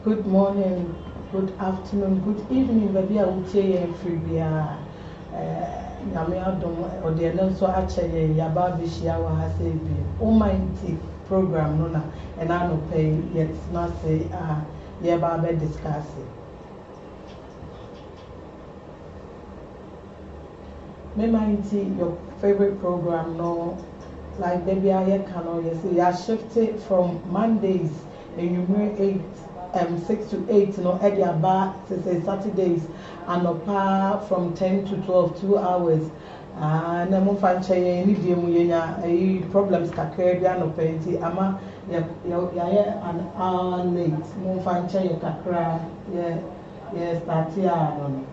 Good morning, good afternoon, good evening, baby. I will tell you free beer. Or the announcement actually, Yababishia has a Meman Nti program, Nona, and I don't pay yet, not say, Yababe discuss it. Meman Nti, your favorite program, no, like baby, I can you see, I shifted from Mondays and you may 6 to 8, no, at the bar, say Saturdays, and apart from 10 to 12, 2 hours. And I'm going to find problems kakra no penti ama ya an hour late. Mo find kakra yeah start here no.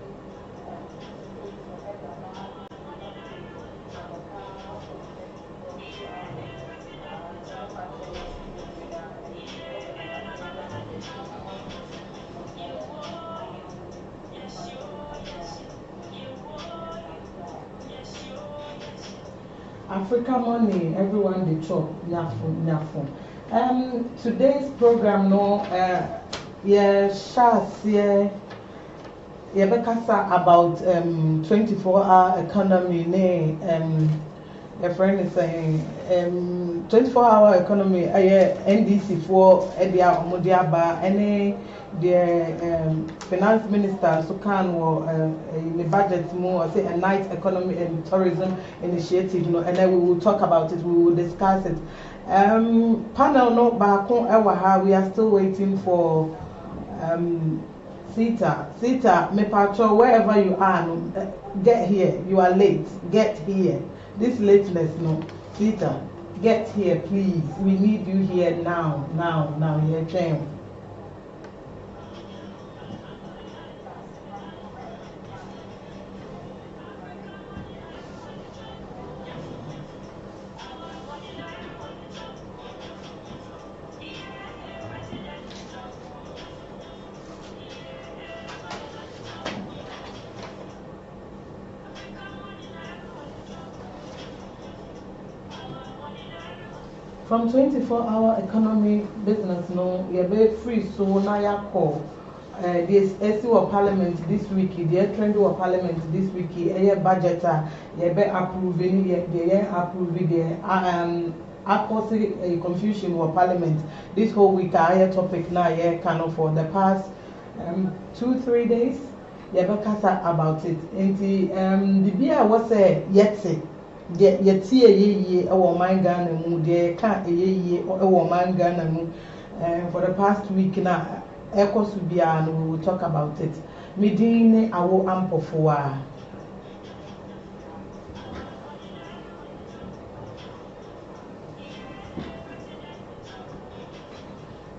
Africa money, everyone they chop, nyafun. Today's program, no, about 24-hour economy, a friend is saying 24-hour economy, NDC for Edia Omodiaba, any the finance minister so can in the budget more say a night economy and tourism initiative, and then we will talk about it, we will discuss it. Panel no bakon ewa, we are still waiting for Sita me patrol wherever you are, get here. You are late, get here. This lateness, no, Sita, get here please, we need you here now, here train. From 24-hour economy business, no, you're very free, so now you call. This SU Parliament this week, the trend of Parliament this week, a budget, you're approving, you're approving the a confusion of Parliament this whole week. I topic now, for the past 2-3 days, you're about it. And the beer was a yeti. Yet see a ye or man gun and mood, dear can't a ye or man gun and for the past week now, Echoes will be and we will talk about it. Medine Awo Ampofowaa.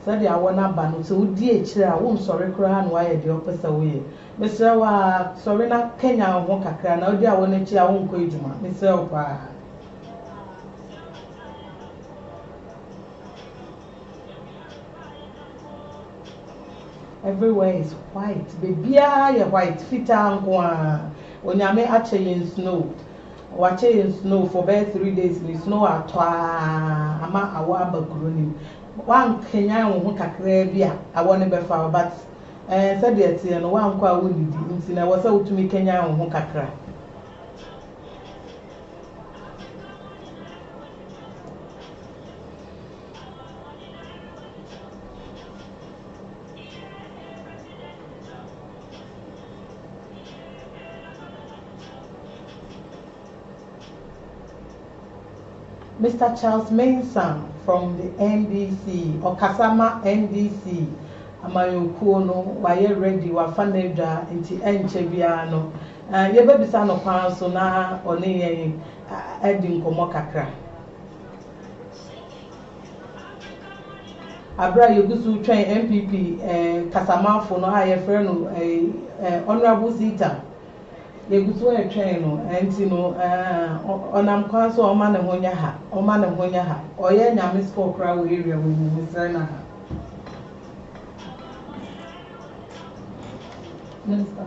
Said I want to ban so dear chair, I won't sorry cry and why the opposite way. Mr. Wa sorry not Kenya won't cry now, dear, I want to chair, I won't go to Mr. Opa. Everywhere is white. Baby, you're white. Fit and when you may actually in snow. Watching in snow for about 3 days. In snow at Ama Awo Ampofowaa. One Kenya won't kakra I want to be far, but said that and one kwa wudi. In I was out to me Kenya won't kakra. Mr. Charles Manson from the NDC or Kasama NDC. Amayokuo no waye ready wafa na edwa nti enche bia no ye bebisa no kwan so na one yen edi nkomo kakra abra yegusu twen MPP Kasamafo no ha ye frɛ no honorable Zita yegusu e twen no enti no onam kwan so o ma ne honya ha oye nyame score kra we area we mu sra na ha Minister.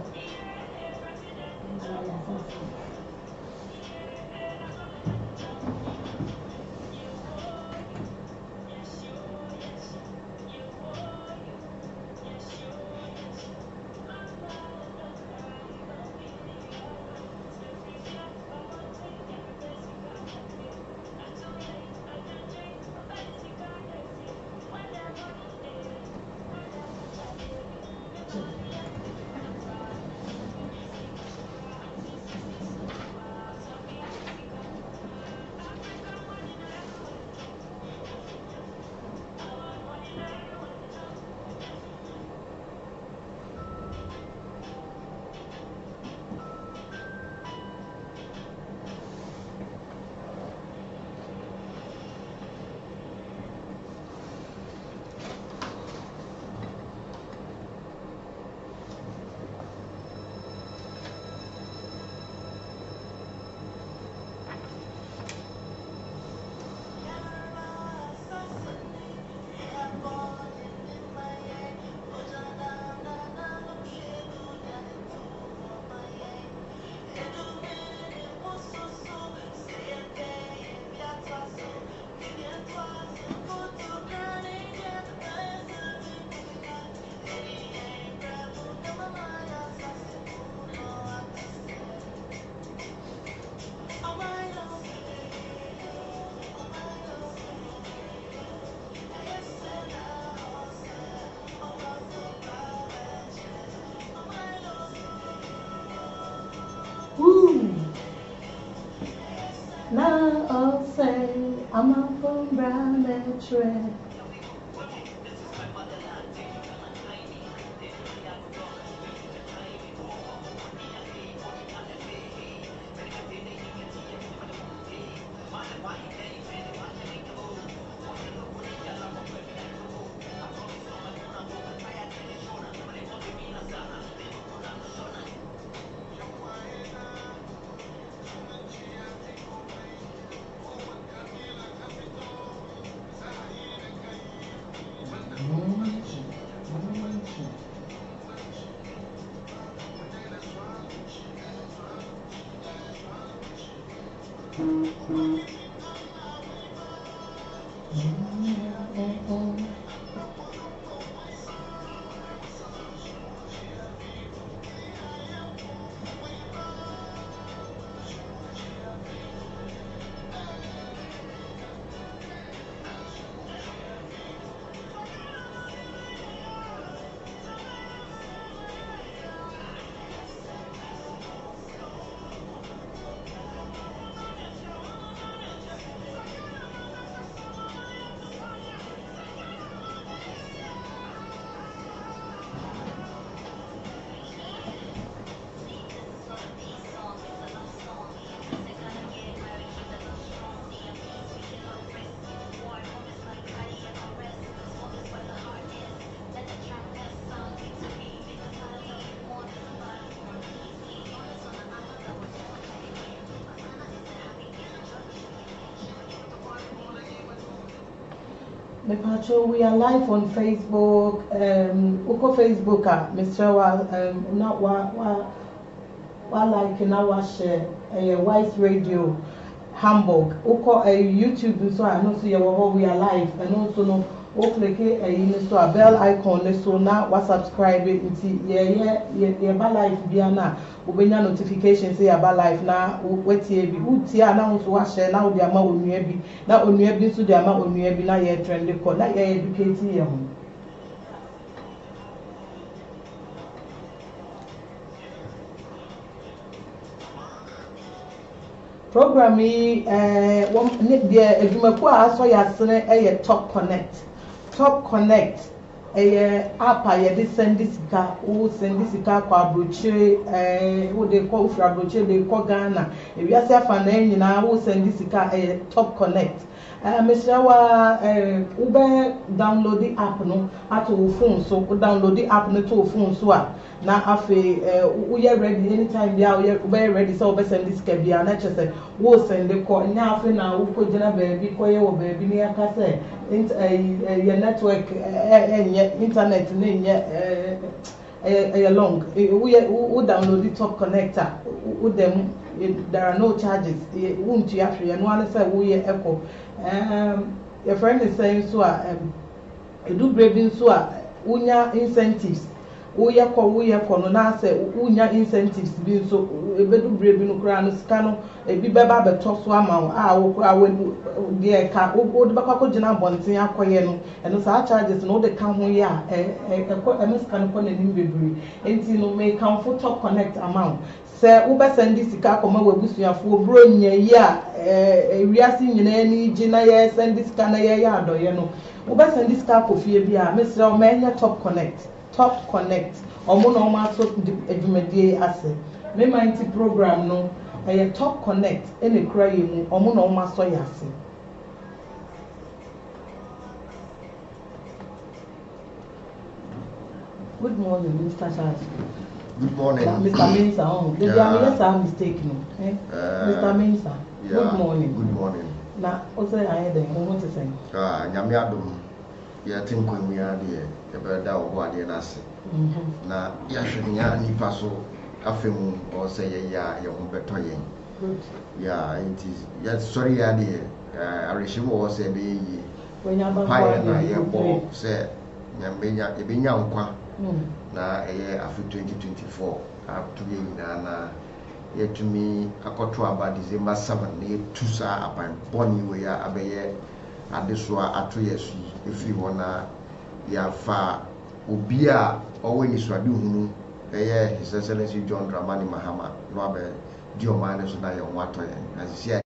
Now I'll say I'm up from brown and trend. Mepacho, we are live on Facebook. Uko Facebook, Mr. Not like now share Wise Radio Hamburg. Uko YouTube so I know so we are live and also no o click so a bell icon so na wa subscribe nti ye ba live bia na obenya notification say ya ba live na wetie bi utia na so wa share na odi ama onua bi na onua bi so di ama onua bi na ye trend ko na ye educate ye ho. program yi the adwumaku a aso yasene Top Connect app a yɛde send sika wo send sika kwa abrochire wo de kɔ ufra abrochire de kɔ Ghana ewiase afa na nyina wo send sika Top Connect mesrawa ube download the app no ato wo phone so download the app no to wo phone so a na afi we ready anytime bia we ready so we send sika bia na chese wo send kɔ nya afi na wo kɔ gina baabi kɔ ye wo baabi ne aka say your network internet long we download the Top Connector with them there are no charges won't you actually and one say we echo your friend is saying so do braving so unya incentives we call no na say unya incentives bi so ebedu braving no kra no sika no ebi beba beto so ama wo kra de ka wo de bakwa gina bonten akoye no eno sa charges no de ka ho ya sika no ko na nim bebiri enti no me kan for Top Connect amount se wo be send sika koma wabusuafo bro nya yi a wiase nyina ni gina ye send sika na ye ya adoye no wo be send sika kofie bi a mesre o ma nya Top Connect omo no ma so adwumadie ase Meman Nti program no Top Connect ene kura ye mu omo no ma so yase. Good morning, Mr. Charles. Good morning. Mr. Mensa, there are mistake no. Mr. Mensa. Yeah. Good morning. Good morning. Na also I had what to say. Nyame adom ya tinkwemu ya de e be da wo ade na ase. Na ya hwenya nipa so afemu o say ya ye ho beto yen. Good. Yeah, it is. Yeah, sorry ya de arehim wo say be yi. When ya ba na ye bo say nyambenya e benya nkwa. Na afi 2024 up to ye na yetumi akoto aba December 7 na yetusa apan boni we ya abeye adesoa ato yesu efi wona ya fa obi a owe suade hunu His Excellency John Dramani Mahama no abe di o man so na ye ho ato ye na sisi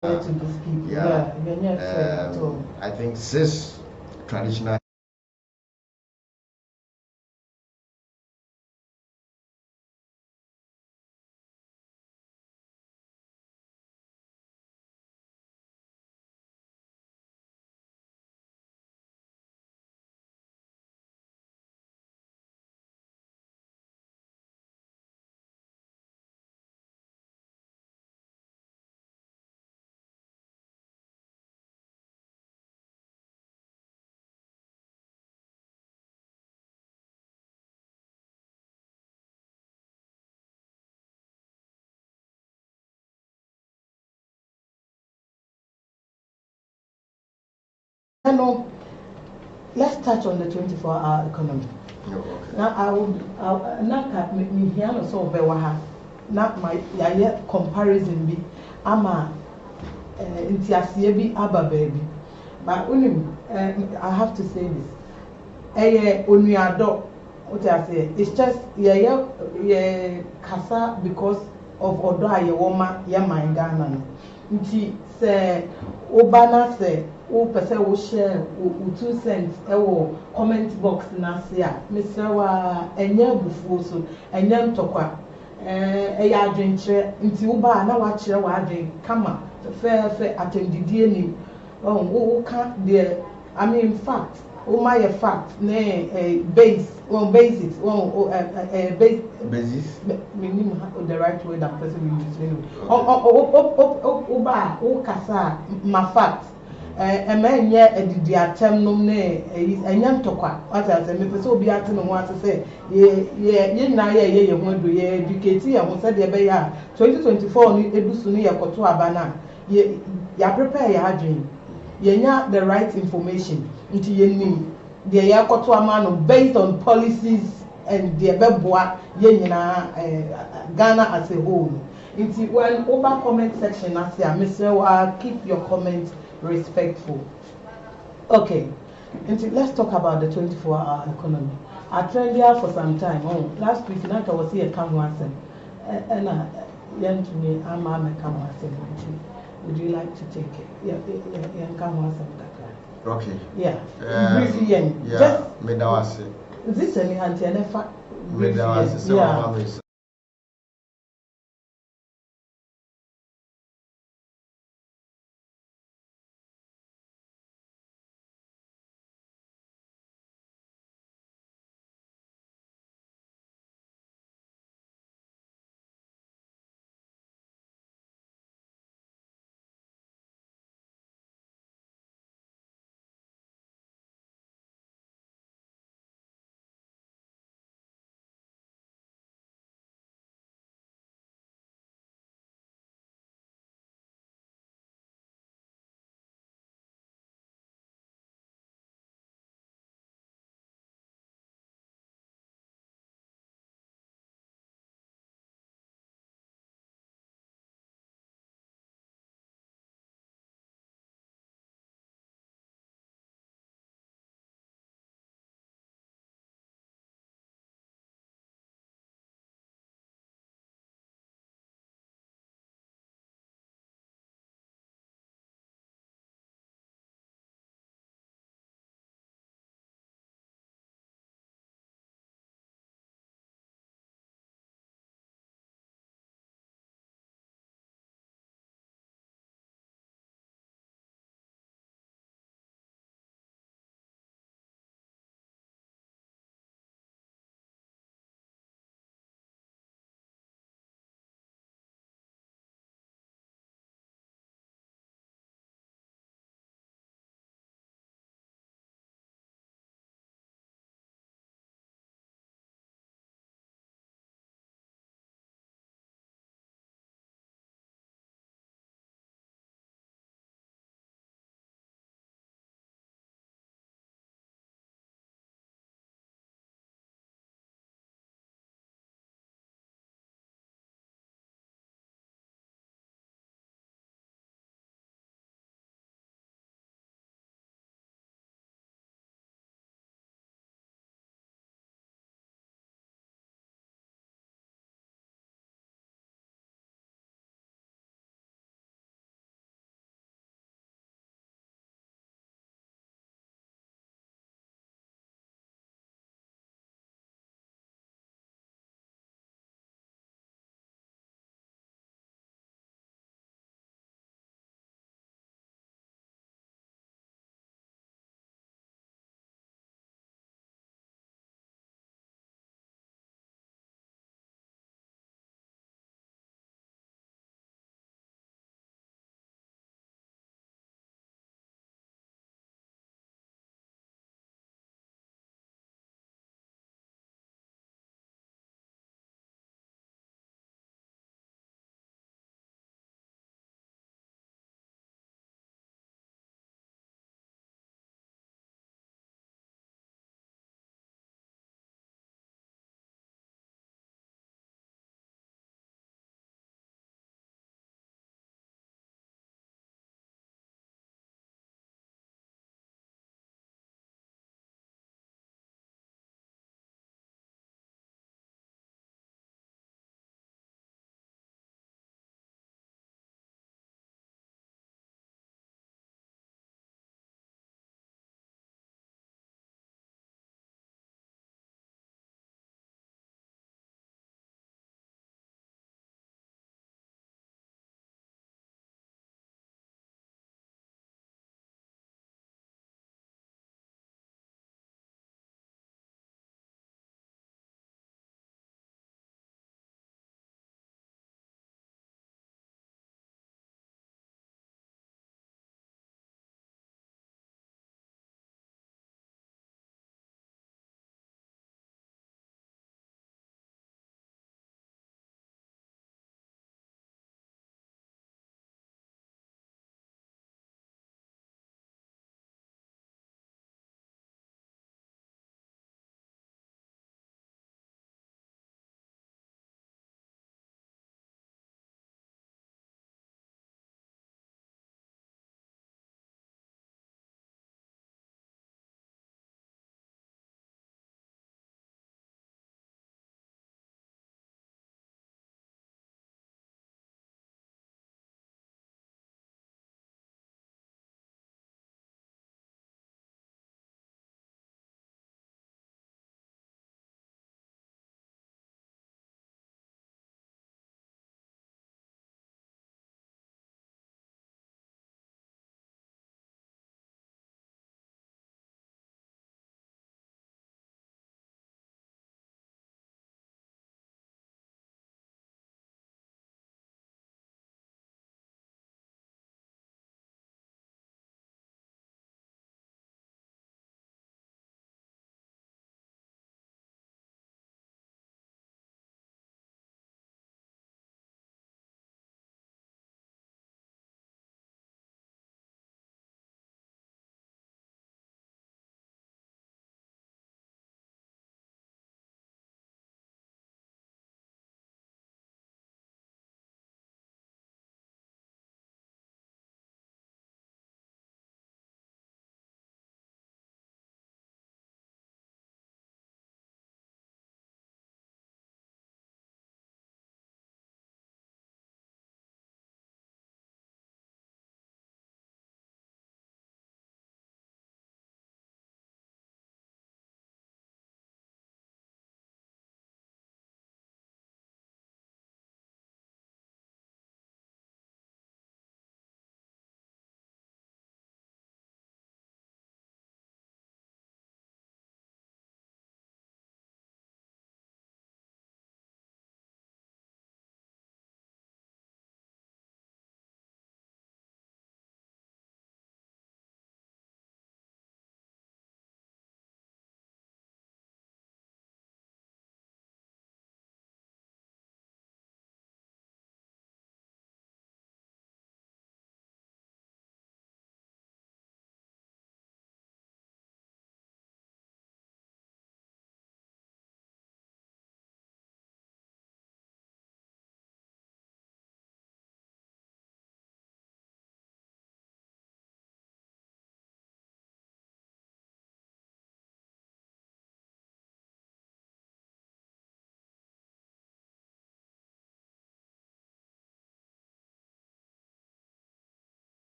To these people. Yeah. I think 6 traditional No, let's touch on the 24-hour economy. Okay. Now I would not me here no so be waha. Not my comparison be ama nti asiye bi aba baby. But I have to say this. Onuado what I say it's just kasa because of odo aye woma ya man Ghana no. Nti se obana se o pese wo share o 2 cents ewo comment box na se a Mr. wa enya bufuo so enya ntokwa ya adwenkyere nti wo ba na wa kyere wa adwen kama fair attendidie ni who can't there. I mean fact my fact ne base basics basis meaning the right word that person will use kasa my fact ɛmɛnyɛ ɛdidi atɛm nom ne ɛnyɛ ntɔkwa wata sɛ mepɛ sɛ obi ate ne ho ase sɛ yɛ nyinaa yɛ ho ado yɛ educate yɛ ho sɛ deɛ ɛbɛyɛ a 2024 no edu so no yɛ kɔto aba na yɛ prepare yɛ adwene yɛnya the right information nti yɛnim deɛ yɛ kɔto ama no based on policies and deɛ bɛboa yɛ nyinaa Ghana as a whole nti when over comment section ase a mesrɛ keep your comments respectful. Okay, and let's talk about the 24-hour economy. I trend here for some time. Last week, I was here, come once, and young to me, I'm a come once. Would you like to take it? Yeah, come once. Okay. Yeah. Briefly, yeah. Just. This is any anti-NFA. Yeah.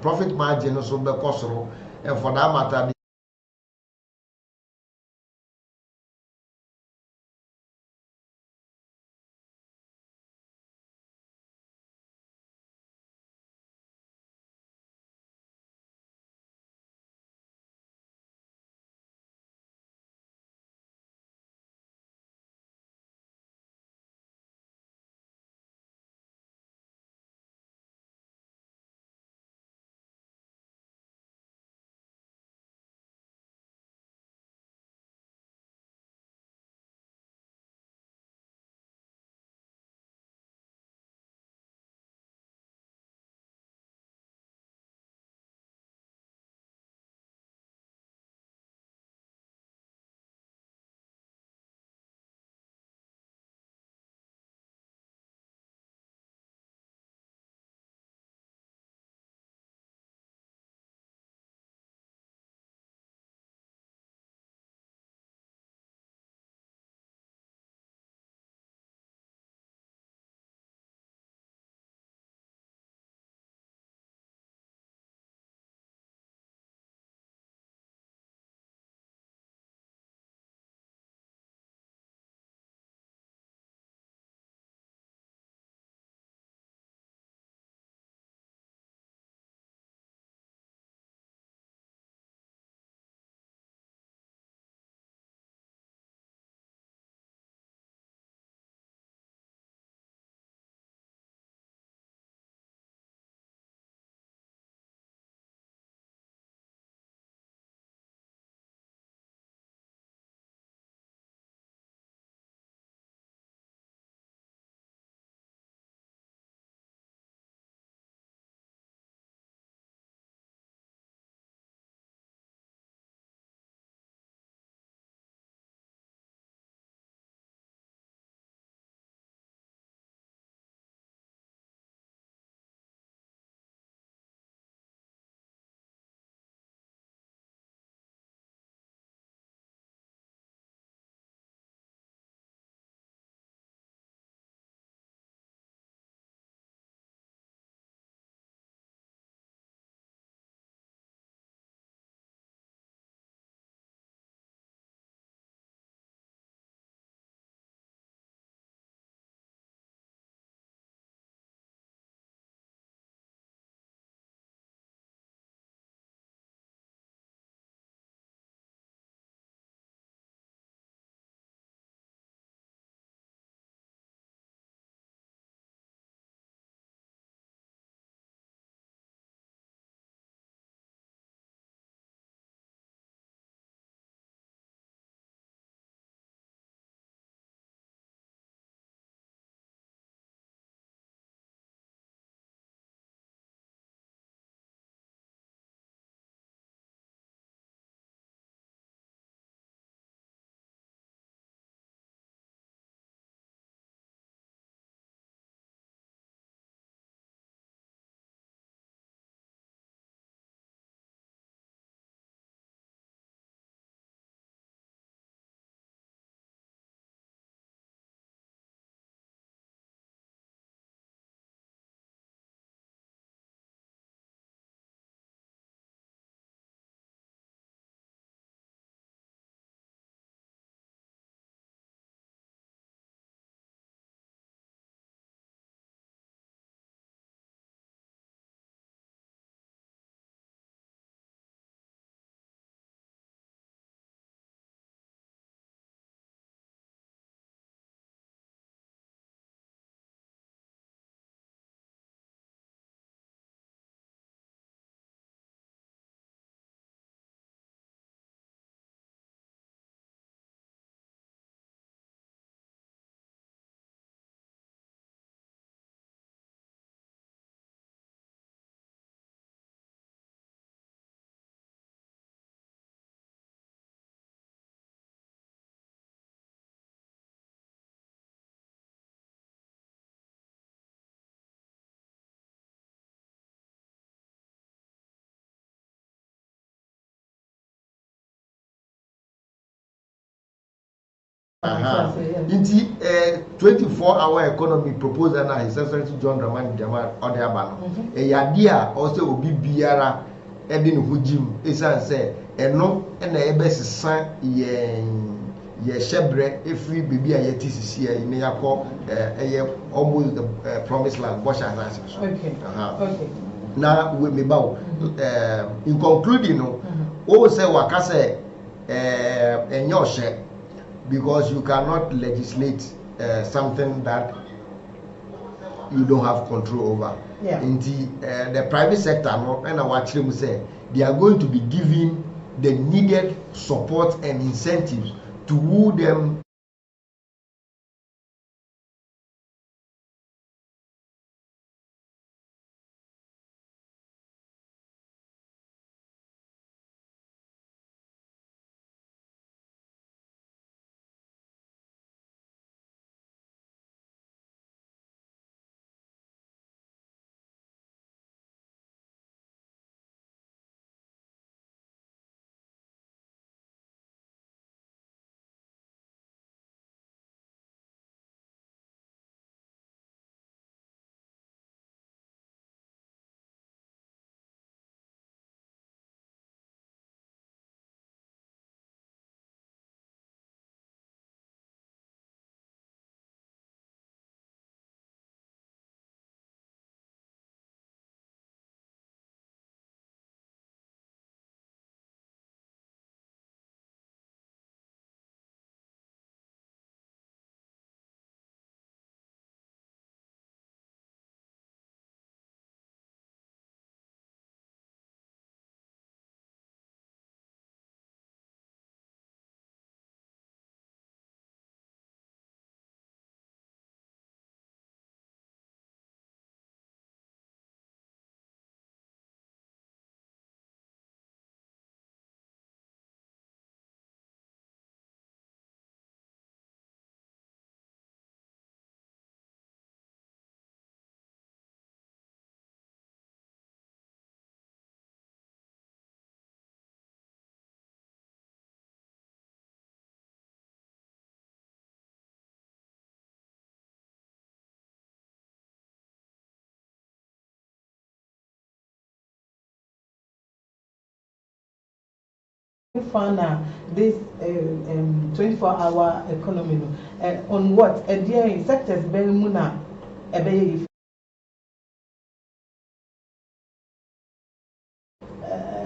profit margin no so be kosoro, and for that matter Nti 24-hour economy proposal na His Excellency John Dramani Mahama ode aba no. Eyade a o se obi biara e de ne hojim esan se eno na ebesesa ye shebre efri bibi a yeti sisi a ne yakọ eye almost the promised land Bosha Asase. Okay. Okay. Na we me bawo in concluding no o say waka say enye ohye, because you cannot legislate something that you don't have control over. The private sector no and our children say they are going to be given the needed support and incentives to woo them found this 24-hour economy on what in sectors very muna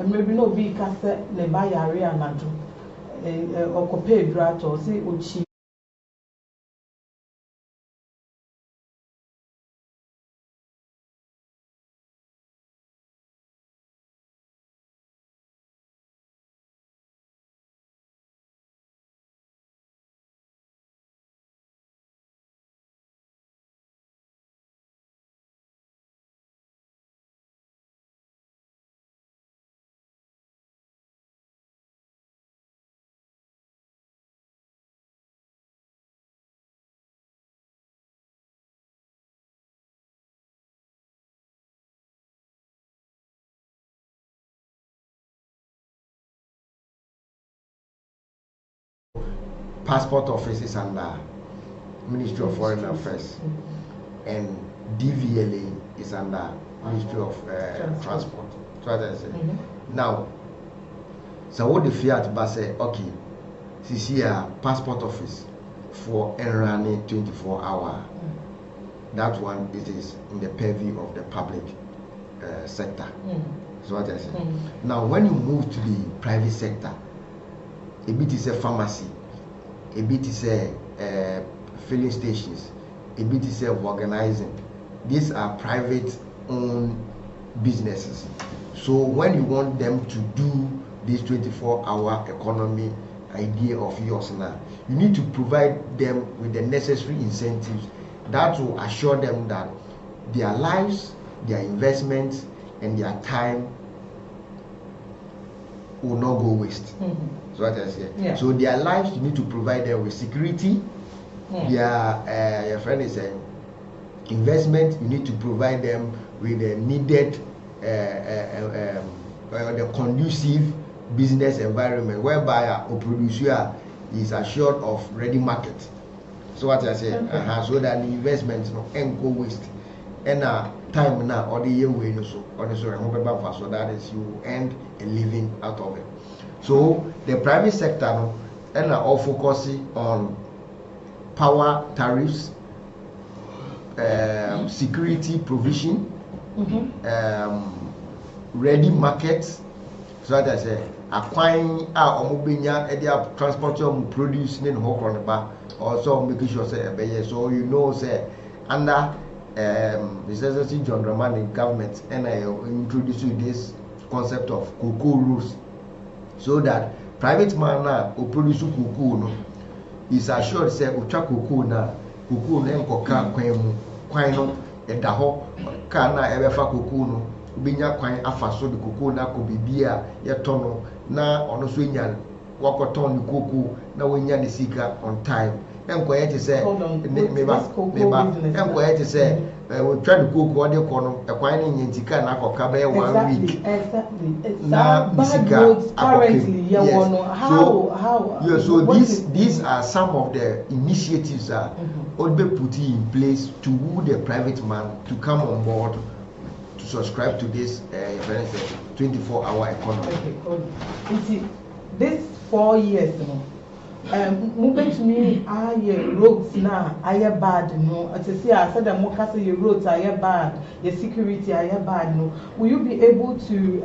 maybe no be kase ne ba yare anado okope drato si ochi passport offices under Ministry of Foreign Affairs, and DVLA is under Ministry of Transport. So that's it. Now, so what the Fiat bus say, okay, this here passport office for running 24-hour. That one it is in the purview of the public sector. So what I say. Now, when you move to the private sector, a bit is a pharmacy, a bit is a filling stations, a bit is a organizing. These are private owned businesses. So when you want them to do this 24-hour economy idea of yours now, you need to provide them with the necessary incentives that will assure them that their lives, their investments, and their time will not go waste. So what I say. Yeah. So their lives, you need to provide them with security. Their your friend is saying investment, you need to provide them with the needed the conducive business environment whereby a producer is assured of ready market. So what I say, so that the investment and go waste. And time now or the year way so so that is you earn a living out of it. So the private sector and all focusing on power tariffs, security provision, ready markets. So that I say acquiring our transport produce in Hokronba, also making sure say so say under His Excellency John Dramani government and I introduce you this concept of cocoa rules, so that private man now who produce cocoa no is assured say utwa cocoa na enko ka kwan no eda ho ka na ebefa cocoa no ubinya kwan afa so de cocoa na ko bibia ye tono na ono so nya wakoton ni cocoa na wonya ne sika on time. Enko ye te say meba enko ye te say we try to cook what they call a quine in Tika na koka be 1 week. Exactly. Now Bad roads currently, yes. How so these are some of the initiatives that would be put in place to woo the private man to come on board to subscribe to this 24-hour economy. Okay, you see, this 4 years moving to me, roads now, bad, no. As I say, I said that more your roads are bad, your security are bad, no. Will you be able to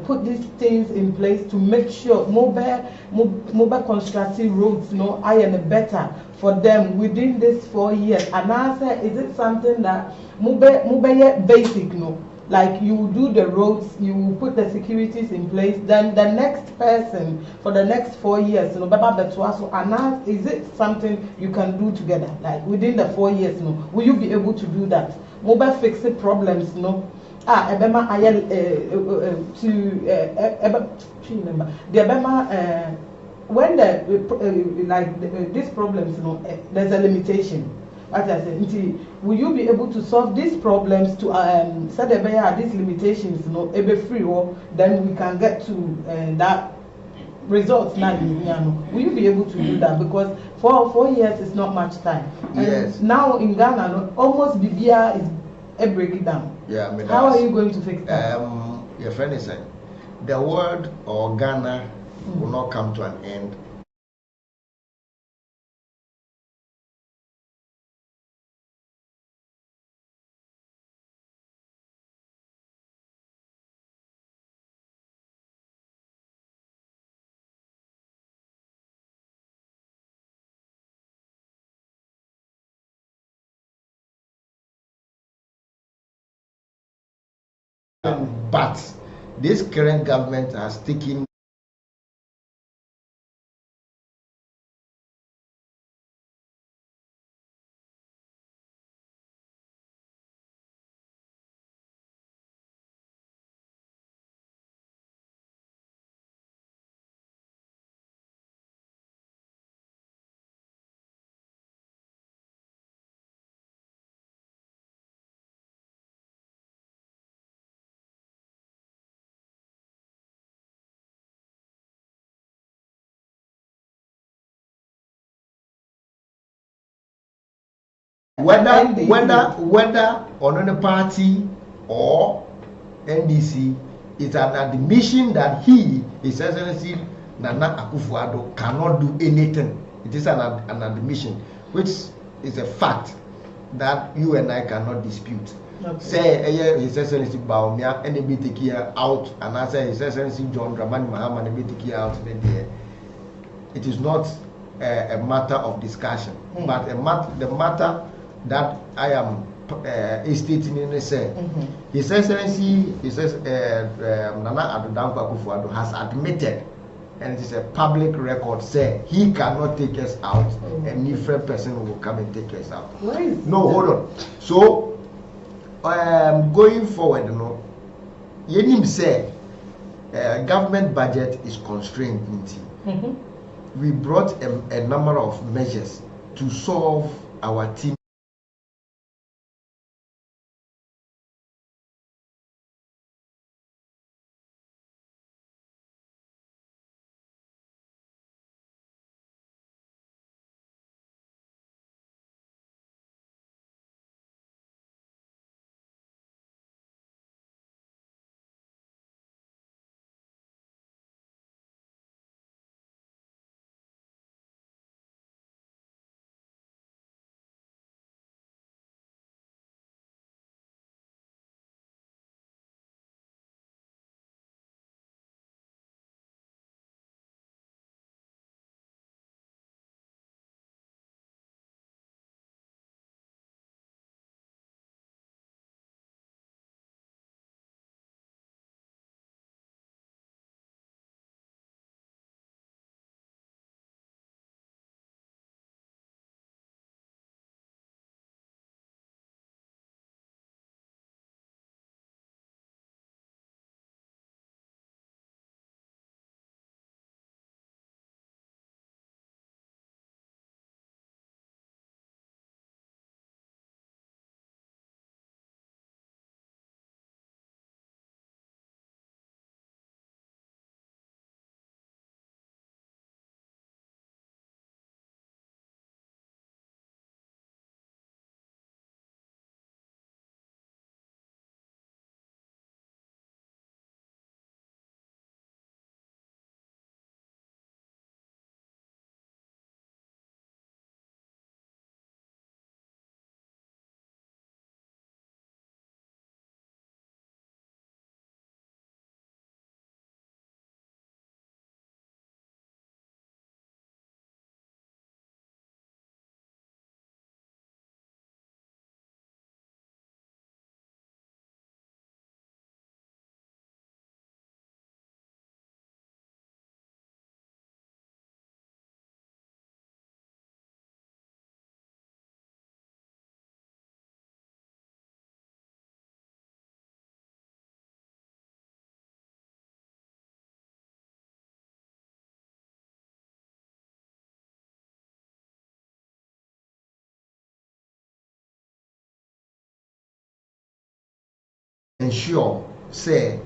put these things in place to make sure mobile constructing roads, no, better for them within this 4 years? And I say, is it something that mobile basic, no? Like you do the roads, you put the securities in place, then the next person for the next 4 years, and is it something you can do together? Like within the 4 years, will you be able to do that? Mobile fixing problems, when these problems, there's a limitation. As I said, Nti, will you be able to solve these problems to set these limitations, ebe free, or then we can get to that results now? Will you be able to do that? Because 4 years is not much time. Yes. And now in Ghana, almost BBR is a breakdown. Yeah. How are you going to fix that? Your friend is saying the world or Ghana will not come to an end. But this current government has taken whether on any party or NDC, it's an admission that His Excellency Nana Akufo-Addo cannot do anything. It is an admission, which is a fact that you and I cannot dispute. Okay. Say His Excellency Baumia and be taken out, and I say His Excellency John Dramani Mahama and be taken out. It is not a matter of discussion, but the matter that I am stating in His Excellency, Nana Addo Akufo-Addo has admitted, and it is a public record, say he cannot take us out, and different person will come and take us out. No, hold on. So going forward, Yenim say government budget is constrained. We brought a number of measures to solve our team. ensure say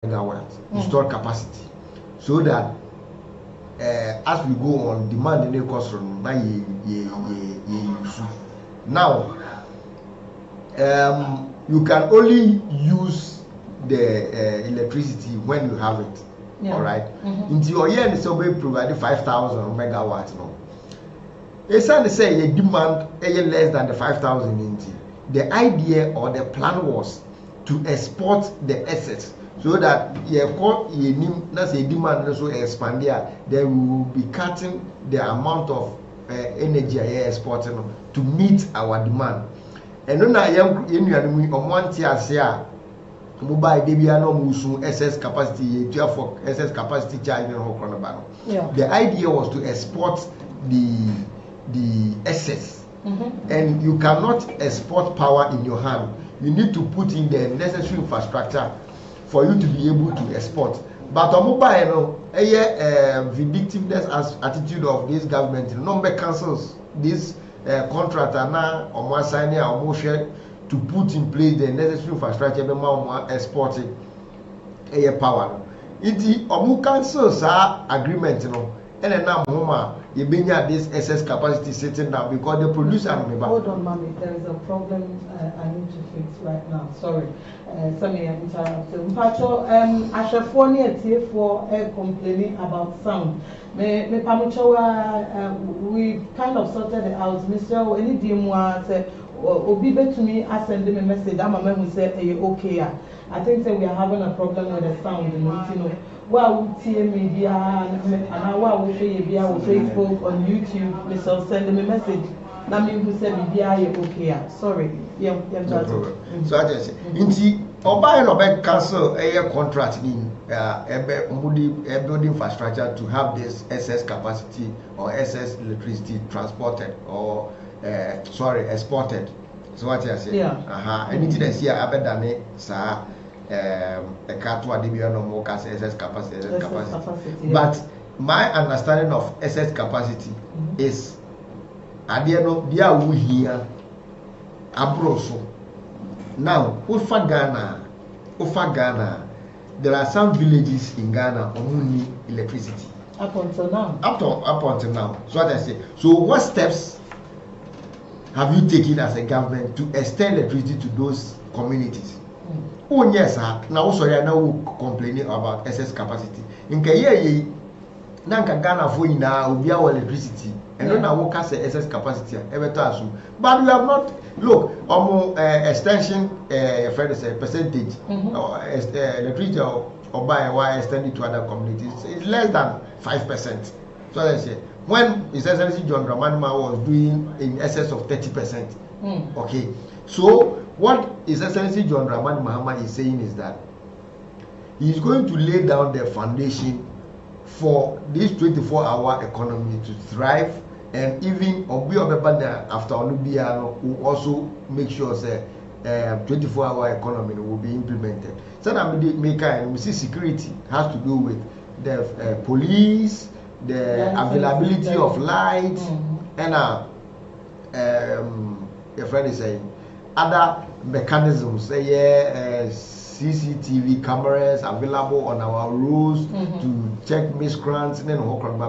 megawatts installed capacity, so that as we go on, demand in the cost from now you can only use the electricity when you have it. Yeah. All right. Until your year, so we provide 5,000 megawatts. No, it's not to say the demand less than the 5,000 into. The idea or the plan was to export the assets, so that that's a demand so expand there, then we will be cutting the amount of energy exporting to meet our demand. And then I am in one tier mobile debia no musu excess capacity for excess capacity charge in Hokrona. Yeah. The idea was to export the excess. And you cannot export power in your hand. You need to put in the necessary infrastructure for you to be able to export. But on mobile, vindictiveness as attitude of this government, number cancels this contract and now on signing or motion to put in place the necessary infrastructure exporting power. It cancels our agreement, and then now you bring this excess capacity sitting down because the producer. Hold on, mommy. There is a problem I need to fix right now. Sorry, Sammy, I'm interrupted. Mpacho, Ashafoni etiefo complaining about sound. Me pamuchawa, we kind of sorted it out. Mr. Any dimwa say obi betumi send me a message. I'm a man who say okay. I think that we are having a problem with the sound. You know. Well, media and our media on Facebook, on YouTube, Mr. Send me a message. Now me who said okay. Sorry. Yeah, no problem. So I just say, Nti Oba no cancel a contract in building infrastructure to have this excess capacity or excess electricity transported or exported. So what I say? Yeah. Anything that's here abedane sa a catwa debia no more excess capacity. Yeah. But my understanding of excess capacity is adiano dia wu here abroso. Now, Ufa Ghana, there are some villages in Ghana who need electricity. Up until now. Up until now. So what I say. So what steps have you taken as a government to extend electricity to those communities? Oh yes, now sorry, now complaining about excess capacity. In Kenya, Nanka Ghana for now will be our electricity, and then I will cast excess capacity. But we have not look extension percentage electricity or by why extended to other communities. It's less than 5%. So I say when His Excellency John Dramani was doing in excess of 30%. Okay, so what His Excellency John Dramani Mahama is saying is that he is going to lay down the foundation for this 24-hour economy to thrive, and even after Olubiano will also make sure that 24-hour economy will be implemented. So that we see security has to do with the police, the availability of light, and your friend is saying other mechanisms, CCTV cameras available on our roads to check miscreants and then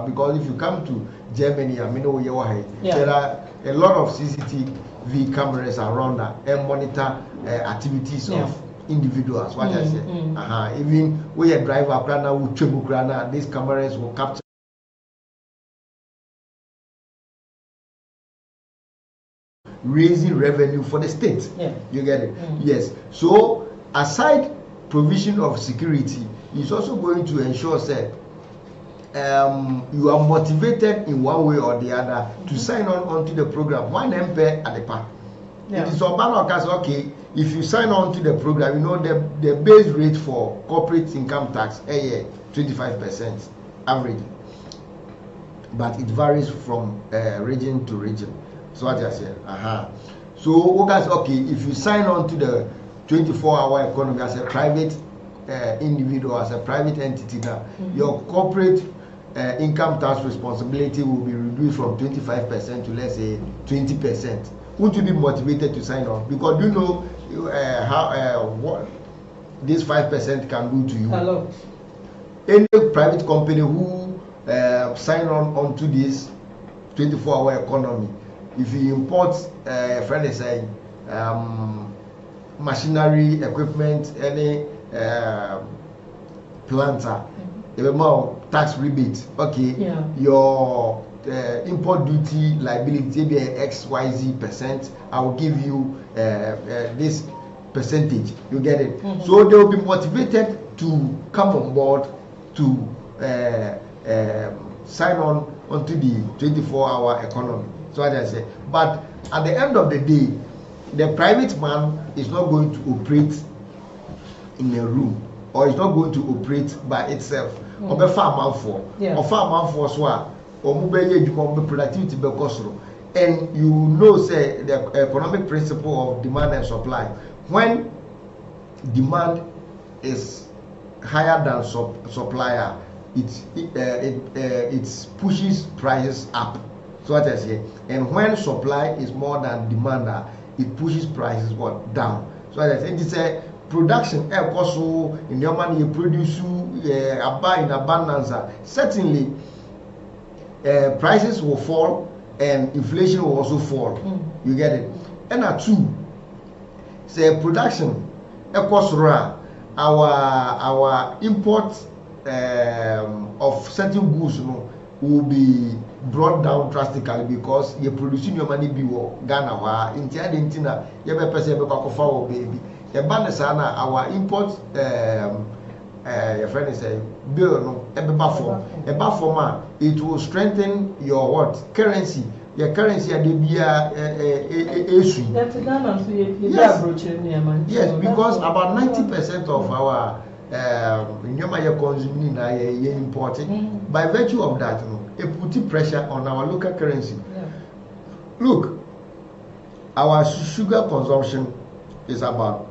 because if you come to Germany, there are a lot of CCTV cameras around that and monitor activities of individuals. What I say, even when you drive up now, these cameras will capture raising revenue for the state. You get it? Yes. So aside provision of security, is also going to ensure that you are motivated in one way or the other to sign on onto the program. One MP at the park. It is okay. If you sign on to the program, you know the base rate for corporate income tax a year 25% average, but it varies from region to region. So what I say, So okay, if you sign on to the 24-hour economy as a private individual, as a private entity now, your corporate income tax responsibility will be reduced from 25% to let's say 20%. Won't you be motivated to sign on? Because you know how what this 5% can do to you. Hello. Any private company who sign on onto this 24-hour economy, if you import, friend is saying, machinery, equipment, any planter, even more tax rebate. Okay, your import duty liability be XYZ percent. I will give you this percentage. You get it? So they will be motivated to come on board to sign on onto the 24-hour economy. So as I say, but at the end of the day, the private man is not going to operate in a room, or is not going to operate by itself. Or farm for so or productivity and you know say the economic principle of demand and supply. When demand is higher than supplier, it pushes prices up. So what I say, and when supply is more than demand, it pushes prices down. So as I say, it's a production also in your money you produce buy in abundance. Certainly prices will fall and inflation will also fall. You get it? And two, say production our import of certain goods will be brought down drastically because you're producing your money Ghana India baby. Our import your friend is saying bill it will strengthen your currency. Your currency yes, because about 90% of our consuming importing. By virtue of that, it puts pressure on our local currency. Look, our sugar consumption is about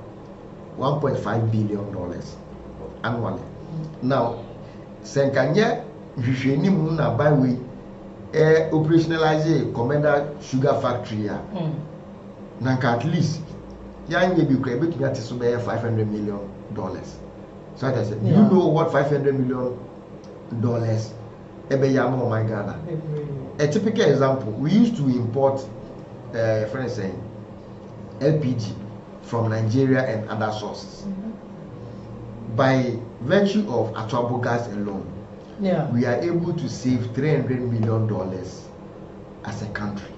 $1.5 billion annually. Now, Senkanye Hisheni by way operationalize a commander sugar factory. Nanka at least young be credit me at $500 million. So I said, you know what $500 million Ebeyamo my Ghana. A typical example, we used to import friends saying LPG from Nigeria and other sources. by virtue of Atuabo gas alone, we are able to save $300 million as a country.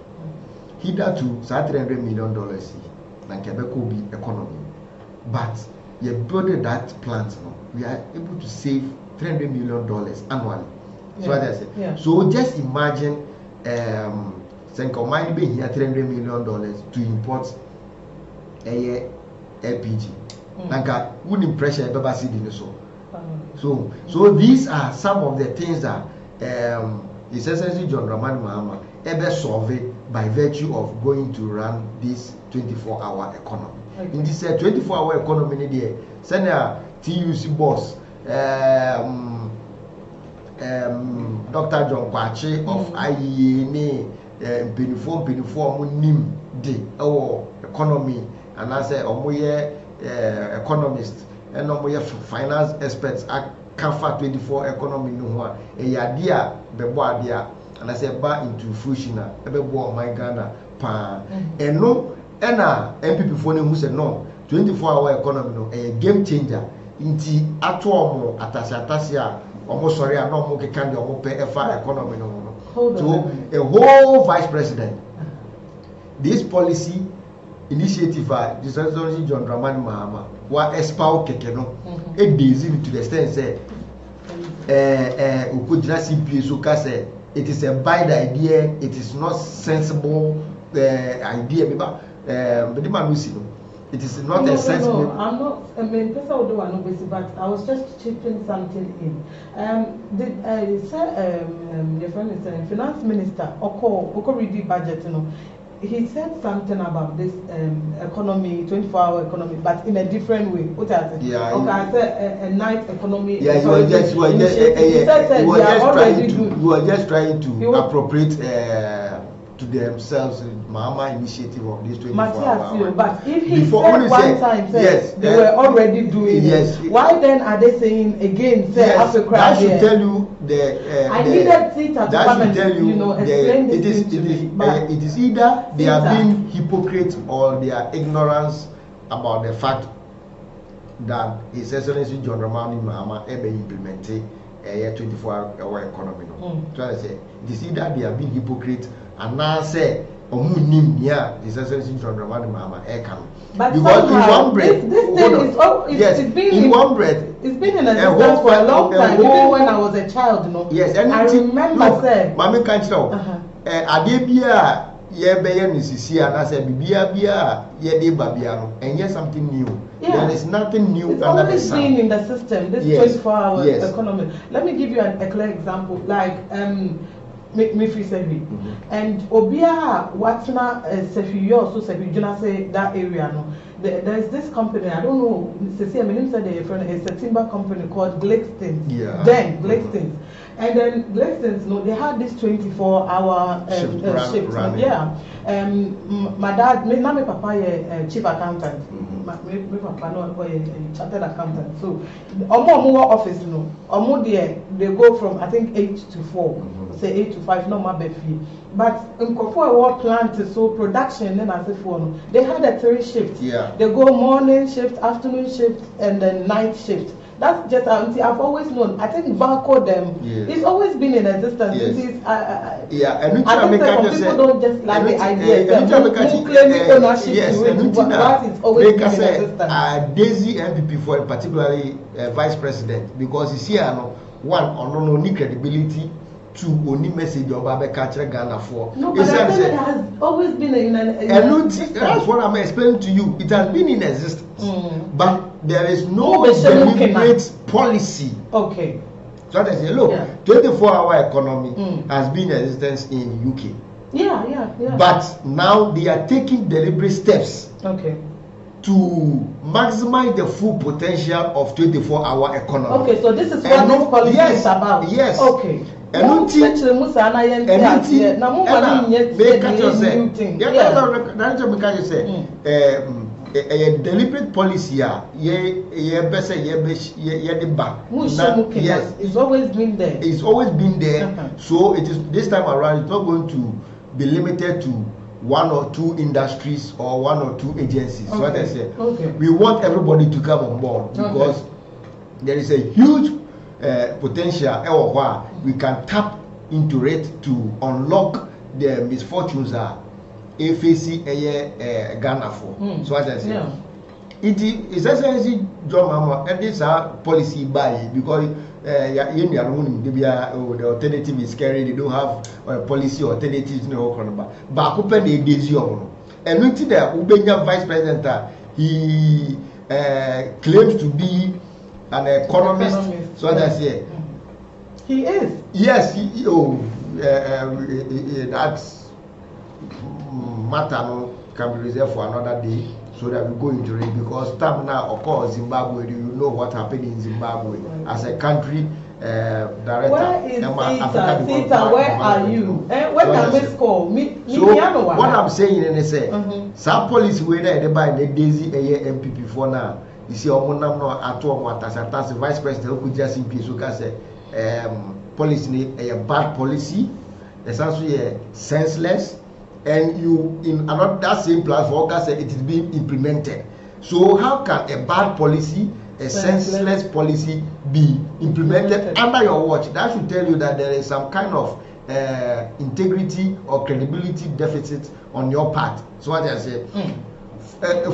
Hitherto, $300 million na Quebec will be economy. But you build that plant, we are able to save $300 million annually. So what I say. So just imagine Senko might be here $300 million to import a LPG. Like good impression ever see in the so these are some of the things that His Excellency John Dramani Mahama ever surveyed by virtue of going to run this 24-hour economy. In this 24-hour economy, there, Senior TUC boss, Dr. John Kwache of IEA, Penifo Nim de our economy, and I say, economists and finance experts are cover 24 economy no one a idea bebo dia and I say back into fruition ebebo my Ghana pa and no na MPP for who say no 24-hour economy no a game changer inti ato omo atase a omo sorry a no mo keka de omo pe efa economy no so a whole vice president this policy initiative His Excellency John Dramani Mahama wa espouse keke no e busy to the extent say ukujira CPA so ka say it is a bad idea, it is not sensible idea but the man we see no it is not a sensible. I'm not I mean person would do no busy but I was just chipping something in. Did the friend is saying finance minister oko read budget he said something about this economy, 24-hour economy, but in a different way. What I said? Yeah. Okay, I said a night economy. Yeah, you were just trying to appropriate to themselves Mahama initiative of this 24-hour. But if he said one time, yes, they were already doing it. Why then are they saying again? Say Africa. That should tell you I needed Tita to come and explain this to me. It is either they are being hypocrites or they are ignorance about the fact that His Excellency John Dramani Mahama ever implemented a 24-hour economy. So I say it is either they are being hypocrites and now say His Excellency John Dramani Mahama but because in one breath, this thing is it's been in one breath. It's been in existence for a long time, even when I was a child, Yes, and I remember saying, Mami can't tell. Adebia, ye nisisi, and I said, Bibia, ye de babiano, and yes, something new. There is nothing new. It's always been in the system, this 24-hour economy. Let me give you a clear example, like, me free Sefi. And Obia Watna Sefi also Sefi Juna say that area no. There's this company, I don't know, Cecilia Minim said it's a timber company called Glextons. Then Glextons. And then Glextons, they had this 24-hour shift. My dad, my papa is chief accountant. My papa no chartered accountant. So omo office they go from I think 8 to 4. Say 8 to 5, no matter fee. But in Kofor plant so production then as if they had a 3 shift. They go morning shift, afternoon shift, and then night shift. That's just I've always known. I think Banco it's always been in existence. I think some people don't just like the idea. Claiming ownership to it, but it's always been in existence. Daisy MPP for particularly vice president because you see one on no credibility. To only message of Abeka Ghana for. No, but I think it has always been in existence. That's what I'm explaining to you. It has been in existence, but there is no deliberate policy. Okay. So they say, look, 24-hour economy has been in existence in UK. Yeah. But now they are taking deliberate steps. Okay. To maximize the full potential of 24-hour economy. Okay, so this is what this policy is about. Yes. Okay. There is a deliberate policy. It's always been there. It's always been there. So it is this time around. It's not going to be limited to 1 or 2 industries or 1 or 2 agencies. So what I say, we want everybody to come on board because there is a huge potential where we can tap into it to unlock the misfortunes that facing Ghana for. So as I say, it is essentially John Mama and this policy by because the alternative is scary. They don't have policy alternatives no but open the daisy and until the Ubenya vice president he claims to be an economist. So that's it. He is. Yes, that's matter can be reserved for another day so that we go into it because time now occurs Zimbabwe. You know what happened in Zimbabwe as a country director. Where is Sita? Where are you? When I miss call me, what I'm saying is some policy we they buy the Daisy MPP for now. You see, Omonam no at all as vice president who just in peace who can say policy a bad policy, essentially senseless. And you in another that same platform can say it is being implemented. So how can a bad policy, a senseless policy be implemented under your watch? That should tell you that there is some kind of integrity or credibility deficit on your part. So what I say,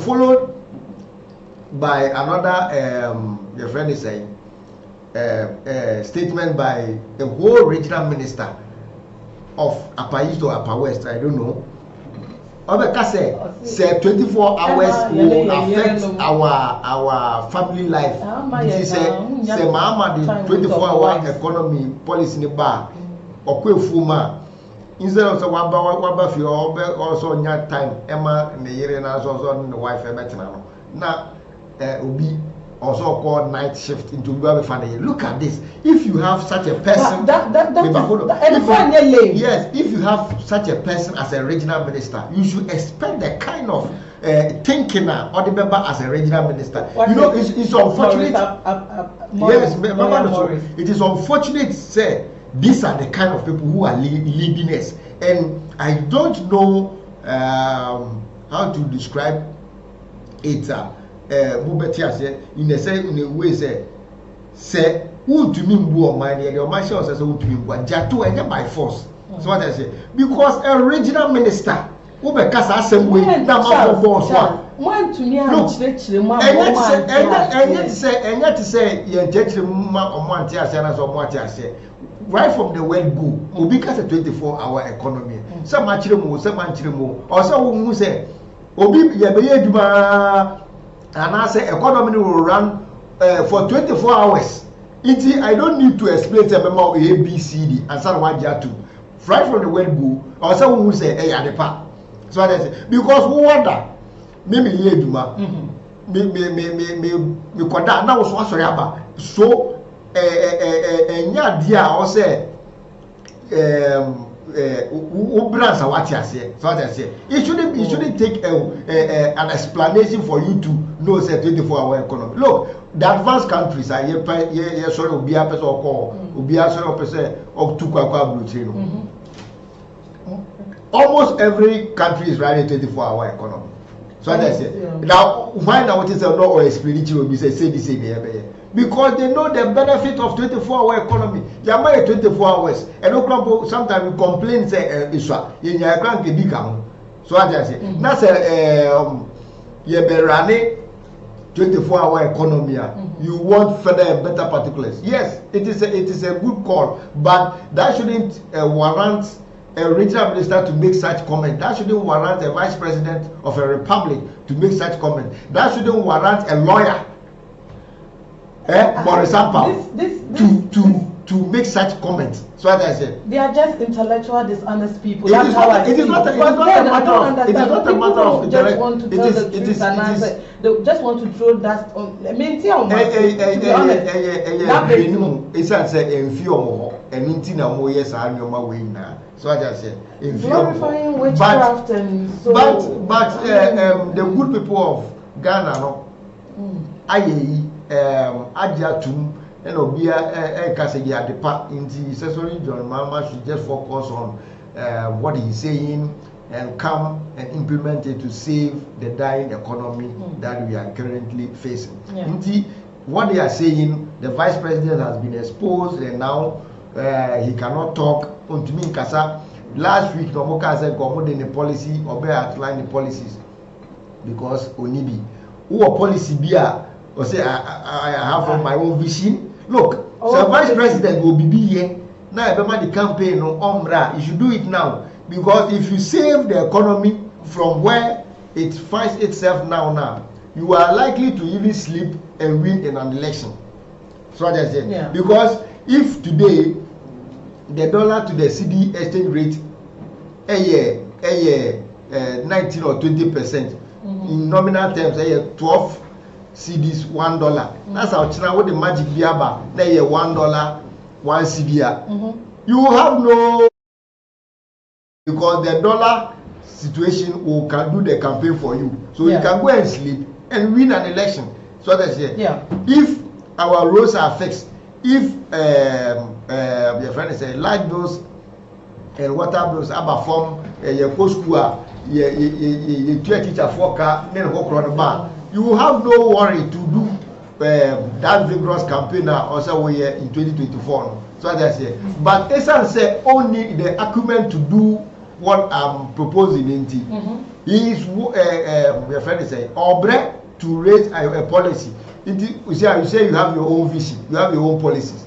followed by another your friend is saying statement by the whole regional minister of Upper East or Upper West, I don't know. Obeka say 24 hours will affect our family life. It say mama the 24-hour economy policy in the bar or fuma. Instead of waba fi also nya time Emma ne yere na also the wife ebetina. Now obi also called night shift into family. Look at this. If you have such a person, yes, if you have such a person as a regional minister, you should expect the kind of thinking or the member as a regional minister. You know, it's unfortunate. Yes, it is unfortunate. Say these are the kind of people who are leading us, and I don't know how to describe it. In a way, say, who to me or mine, and your marshal says, who to me, but Jatu and by force. So what I say, because a regional minister, who because I say, we now force one to me, and yet to say, you judge him on one tear, and so much I say. Right from the word go, who because a 24-hour economy, some much more, or so who say, Obi Yabe. And I say economy will run for 24 hours. I don't need to explain to them about A, B, C, D, and some one jar two. Right from the word go, or someone who say, hey, at the park. So I say, because who wonder? Maybe ye do ma. Me kwada na was sorry about. So nya dia or say so I say it shouldn't take an explanation for you to know say 24-hour economy. Look, the advanced countries are sorry obi a person call obi a sorry person of two almost every country is running 24-hour economy. So I say now why now what is no or explanation will be say this because they know the benefit of 24-hour economy. You are 24 hours. And sometimes we complain say Iswa in your grand become. So I just say now say you be running 24-hour economy. You want further and better particulars. Yes, it is a good call, but that shouldn't warrant a regional minister to make such comment. That shouldn't warrant a vice president of a republic to make such comment. That shouldn't warrant a lawyer. For example, to make such comments. So as I said, they are just intellectual, dishonest people. It is not a matter of just want to tell the truth and answer. They just want to throw that on. I mean, to be honest, it's a few and intina more yes, I'm your way now. So as I said, glorifying witchcraft and so. But the good people of Ghana, no, Ajatum and Obia Kasegi at the part in the accessory John Mama should just focus on what he's saying and come and implement it to save the dying economy that we are currently facing. what they are saying, the vice president has been exposed and now he cannot talk. To me, Kasa, last week, Nomoka said, "Go in the policy or better outline the policies because Onibi, who a policy beer or say I have my own vision. Look, so vice president will be here now. Remember the campaign no Omra. You should do it now because if you save the economy from where it finds itself now, you are likely to even sleep and win in an election." So what I say, because if today the dollar to the CD exchange rate a year 19 or 20%, in nominal terms, 12 CDs $1. That's how China with the magic biaba, $1, 1 CD. You have no, because the dollar situation can do the campaign for you. So you can go and sleep and win an election. So that's it. If our roads are fixed, if your friend say light bills and water bills are from your post school, your teacher for car, then walk around the bar, you will have no worry to do that vigorous campaign also in 2024. So that's it. But Esan say only the acumen to do what I'm proposing in Nti. He is your friend say obre to raise a policy. You say you have your own vision, you have your own policies.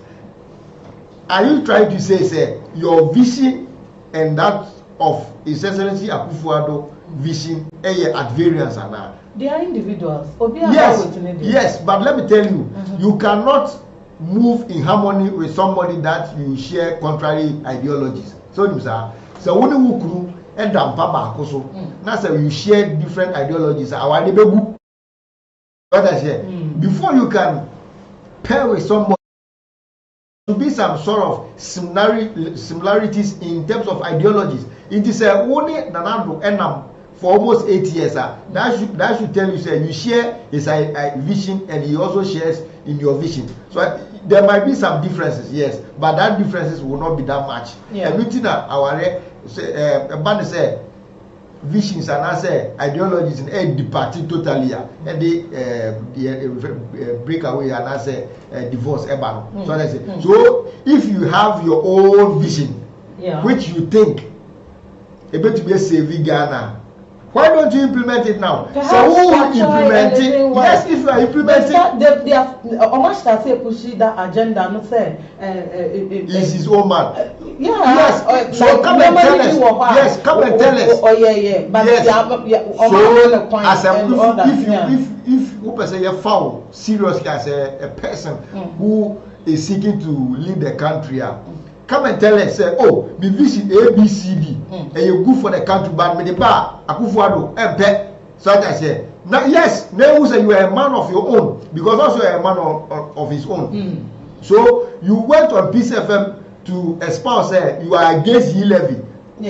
Are you trying to say your vision and that of His Excellency Akufo-Addo vision at variance now? They are individuals. Yes, but let me tell you, you cannot move in harmony with somebody that you share contrary ideologies. So when you crew and now say you share different ideologies. Before you can pair with someone, to be some sort of similarities in terms of ideologies. It is only Nanando Enam for almost 8 years. That should tell you you share his vision and he also shares in your vision. So there might be some differences, yes, but that differences will not be that much. And within our say visions and I say ideologies in the party totally and they break away and I say divorce so I say so if you have your own vision which you think about to be a saving Ghana, why don't you implement it now? So who will implement it? Yes, if you are implementing, they have almost started pushing that agenda. No say, is his own man. Yes. So come and tell us. Yes, come and tell us. Oh yeah. But yes. If who person you found seriously as a person who is seeking to lead the country. Come and tell us, oh, my vision ABCD, and you good for the country, but me the bar, Akufo-Addo, MP. So I say, now yes, now you say you are a man of your own, because also you are a man of his own. So you went on Peace FM to espouse, you are against E-levy.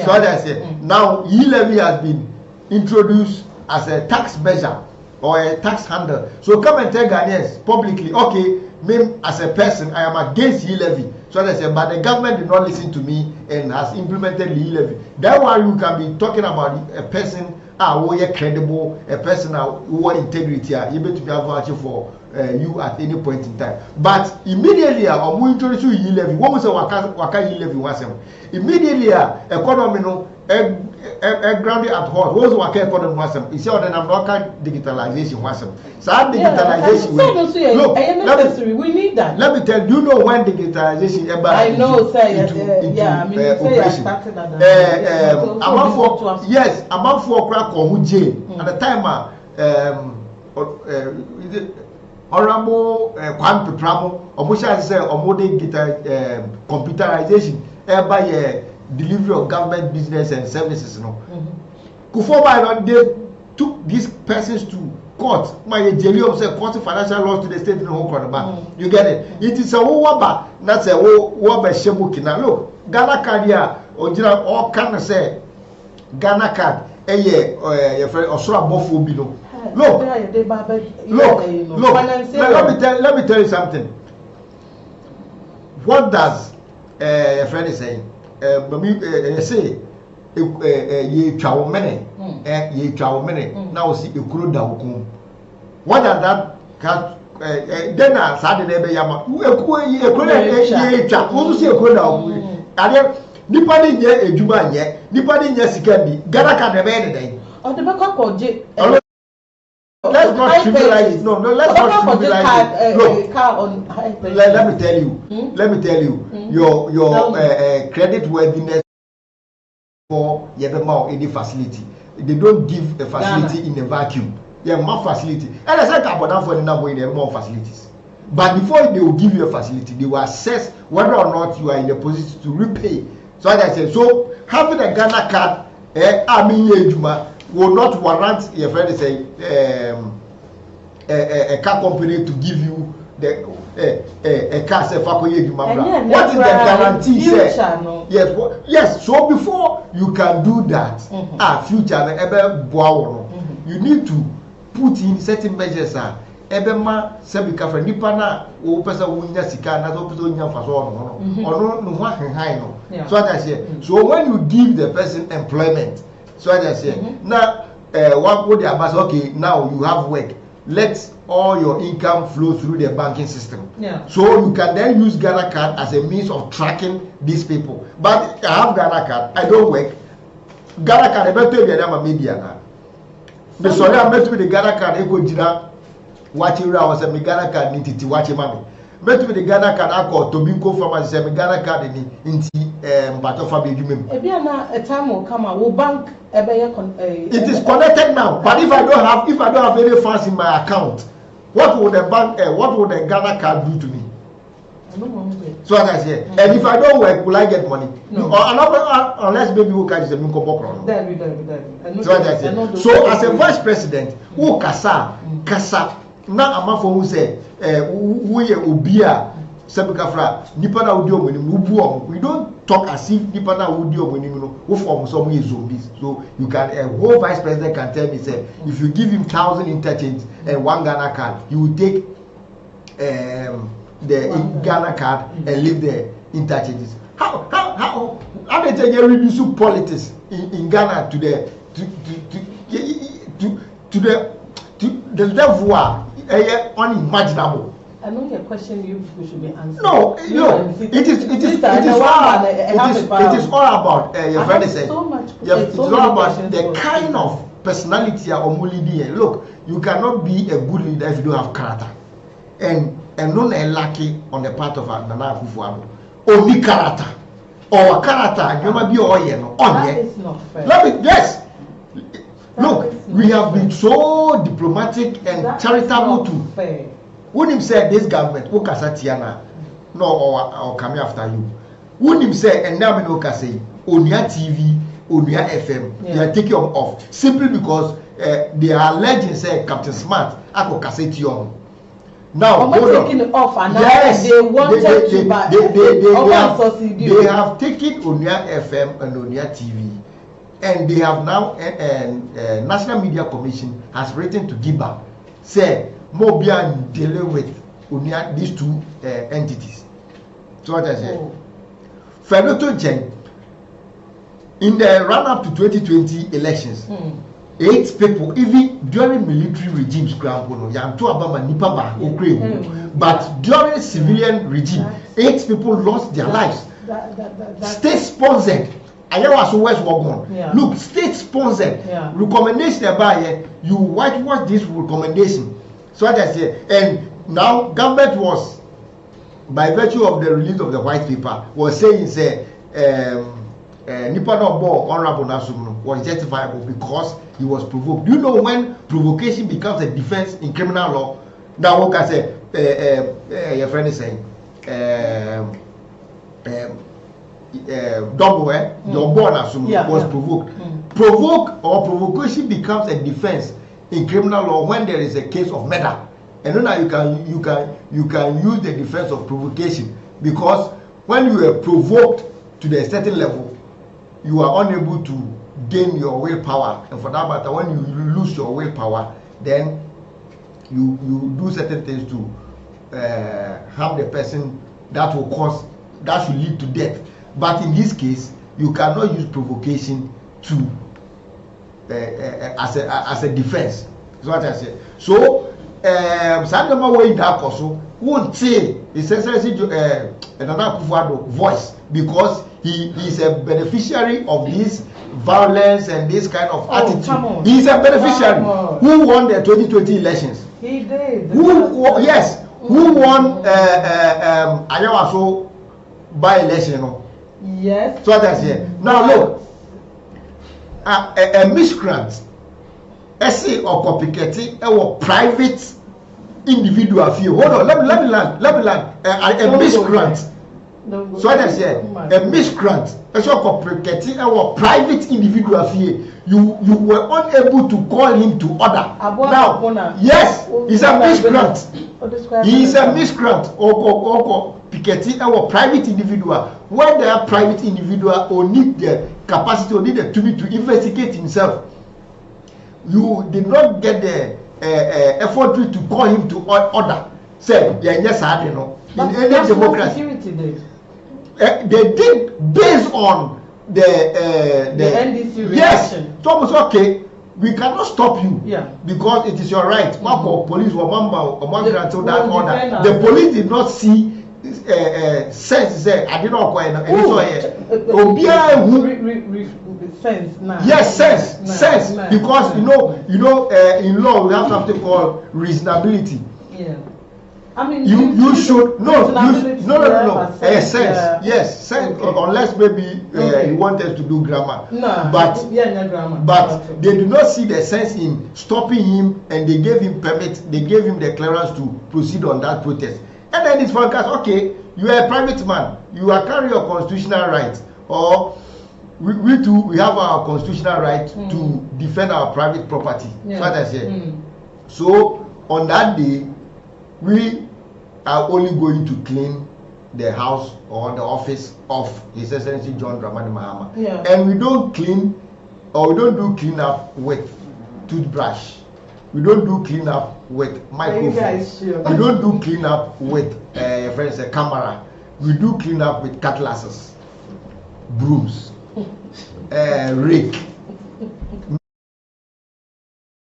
So I say, now E-levy has been introduced as a tax measure or a tax handle. So come and tell Ghanaians publicly, okay, me as a person, I am against E-levy. So they say, but the government did not listen to me and has implemented the E-levy. That's why you can be talking about a person who is credible, a person who has integrity, able to be available for you at any point in time. But immediately, I'm introduce you E-levy. What was a waka E-levy was immediately, economy no grounded at heart. What was waka economy was he said, "I'm not digitalization was so digitalization." Look, we need that. Let me tell you, know when digitalization ever I know, sir. Operation. Yes, among four crack or jail at the time. Honorable Kwan Petramo, Obusha said, or modern computerization by delivery of government business and services. Kufuor, they took these persons to court. My jelly of say court financial loss to the state in the whole corner. You get it? It is a waba, that's a waba shebuki. Now look, Ghana card here, original all can say Ghana card, your friend Osura Bofo Bino. Look, let me tell you something. What does a friend is saying? Say, ye chow mene, now see a crew down. What does that then I started ebe yama. Nipa ni nye ejuma nye, nipa ni nye sikendi. Ghana can never anything. The backup project. Let's not trivialize it. No, let's not trivialize it. Look, let me tell you. Your credit worthiness for Yebema any facility. They don't give a facility in a vacuum. Yeah, more facility. And I said about for the number in more facilities. But before they will give you a facility, they will assess whether or not you are in a position to repay. So as I said, so having a Ghana card, will not warrant your friend say a car company to give you a car say what is the guarantee say? Yes. So before you can do that, future you need to put in certain measures. Ebema sebika fra nipa na wo pesa wo nya sika na so pesa wo nya faso ono no ho ahenhan no so that say so when you give the person employment so that say now what would the abas okay now you have work, let all your income flow through the banking system, so you can then use Ghana card as a means of tracking these people. But I have Ghana card, I don't work. Ghana card better be na media na me sorry I met with the Ghana card e go jira watching was a Ghana card Nti watching mommy. Met with the Ghana card I call Tobinco Farmers say Ghana card Nti Bato Fabi Jumim. A time will come out, will bank it is connected now. But if I don't have any funds in my account, what would the bank what would the Ghana card do to me? I don't know. So as I say, and if I don't work, will I get money? No. Unless maybe we can just So as I say, so as a vice president, who kasa na amafo who say we obia sebikafra nipa na odi omonim ubu we don't talk as if nipa na odi omonim no wo form some zombies. So you can a whole vice president can tell me say if you give him 1,000 interchange and 1 Ghana card, you will take the Ghana card and leave the interchanges. How they reduce politics in Ghana to the level unimaginable. I know your question you should be answering. No, it is all about your friend said. It's all about the kind of personality or leader. Look, you cannot be a good leader if you don't have character. And not a lucky on the part of Nana Akufo-Addo. Only character. Or character, you might be all that is not fair. Yes. Look, we have been so diplomatic and charitable too. When him said this government, Okasatiana, no, or coming after you. When him said, and now we know Kasi, Onia TV, Onia FM, they are taking them off simply because they are alleging, say, Captain Smart, Ako Kasation. Now, taking it off, and yes, they wanted they have taken Onia FM and Onia TV. And they have now, National Media Commission has written to Giba, say, Mobian dealing with these two entities. So what I say, Feloto Jen, in the run-up to 2020 elections, 8 people, even during military regimes, but during civilian regime, 8 people lost their lives. State-sponsored. Look, state-sponsored recommendation about you whitewash this recommendation. So what I say, and now government was, by virtue of the release of the white paper, was saying say Nipa no Bo Honorable Nasum was justifiable because he was provoked. Do you know when provocation becomes a defense in criminal law? Now what I say, your friend is saying, double your born Nasum was provoked. Provoke or provocation becomes a defense in criminal law when there is a case of murder, and now you can use the defense of provocation, because when you are provoked to the certain level, you are unable to gain your willpower, and for that matter, when you lose your willpower, then you do certain things to harm the person that should lead to death. But in this case, you cannot use provocation to as a defense. That's what I said. So Sandama way that also won't say essentially Nana Akufo-Addo voice because he is a beneficiary of this violence and this kind of attitude. He is a beneficiary who won the 2020 elections. He did. Yes, who won Ayawaso by election. Yes. So that's it. Now look, a miscreant, essay or copycatting, a private individual feel. Hold on, let me land. A miscreant. So that's it. A miscreant, a sort of copycatting, a private individual feel. You were unable to call him to order. Now, yes, he's a miscreant. He is a miscreant or Piketty our private individual. When they are private individual or need the capacity or need the to investigate himself, you did not get the effort to call him to order. Say, yes, I don't know. In any democracy, they did based on the NDC reaction. Yes, Thomas, okay. We cannot stop you because it is your right. Police were that order. The police did not see sense. Say I did not quite. Sense now. Yes, sense. Because you know, in law we have something called reasonability. Yeah. I mean, you should no. Sense. Yes, sense. Unless maybe you want us to do grammar. No. But grammar. But they do not see the sense in stopping him, and they gave him permit. They gave him the clearance to proceed on that protest. And then it's for us. Okay, you are a private man. You are carrying your constitutional right, or we too. We have our constitutional right to defend our private property. Yeah. That's what I said. So on that day, we are only going to clean the house or the office of His Excellency John Dramani Mahama. Yeah. And we don't clean or we don't do clean up with toothbrush. We don't do clean up with microphone. We don't do clean up with friends, a camera. We do clean up with cutlasses, brooms, rake.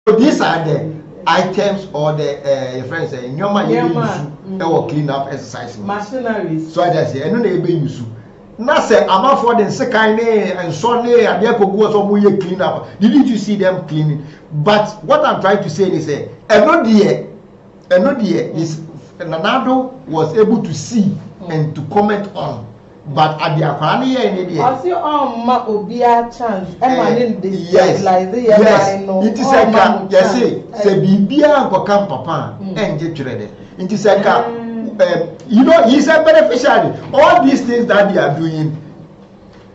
So these are the items or the friends say nyoma use or clean up exercise machineries. So I say eno na ebe use na say amafo the second and Sunday and they go so mo ye clean up. Didn't you see them cleaning? But what I'm trying to say is eno there is Nanado was able to see and to comment on. But at the Akwani here, I see ma obia chance. Yes. It is a yes. Say bibia nkoka papa enje twere. It is a you know he's a beneficiary. All these things that they are doing,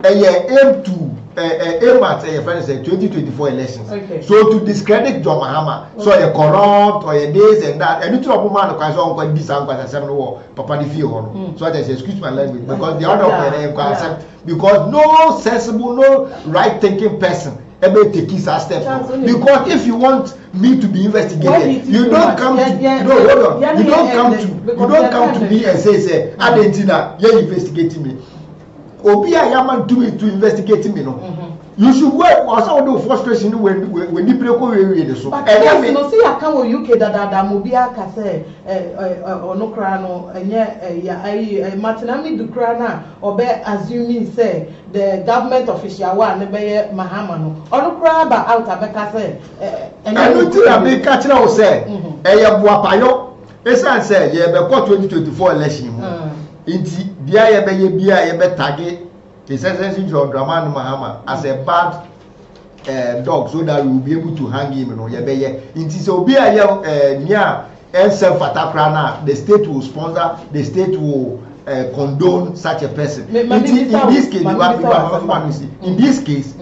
aim to aim at friends 2024 elections. Okay. So to discredit John Mahama, so you corrupt or you this and that, and you trouble man because on this and because I war Papa the fear. So I say excuse my language because the other because no sensible, no right thinking person ever take his step. Because if you want me to be investigated, you don't come to hold on. You don't come to me and say Argentina, you're investigating me. Obi Ayaman do it to investigate me, no. You should work or some of the frustration when you break away so. But yes, no see I come UK that Mobia ka say no kra no enye ya Martinami du kra na obe assuming say the government official one be Mahama no. Ono kra ba out abeka say enu ti abeka kira o say eye boapayo esan say ye be 2024 election mu. Inti bia ye be tagge His Excellency John Dramani Mahama as a bad dog so that we will be able to hang him, you know. Inti so be near self attack na the state will sponsor, the state will condone such a person. In this case,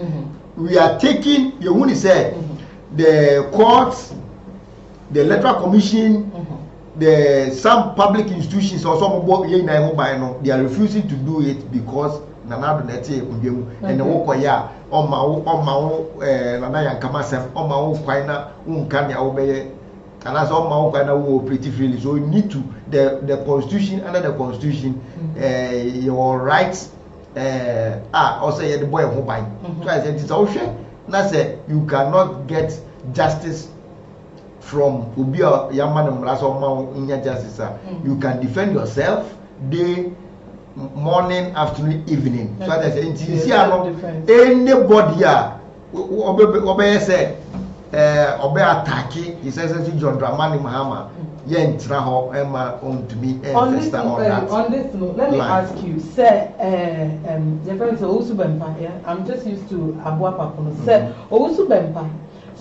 we are taking you want to say the courts, the electoral commission, some public institutions or some they are refusing to do it because Nanado neti and the wokoya on my Nana Yankama self on my own quina unkanya obey and as on my own quina will pretty freely. So you need to the constitution under the constitution your rights also the boy who buy. So I said it's okay. Now say you cannot get justice from ubia yaman mraso ma inya justice. You can defend yourself day, morning, afternoon, evening. So that anybody obey say obey attack he says John Dramani Mahama yen traho emma on to me on this note, let me ask you, sir, your friend Owusu Bempa, I'm just used to Awo Ampofowaa. Sir, Owusu Bempa,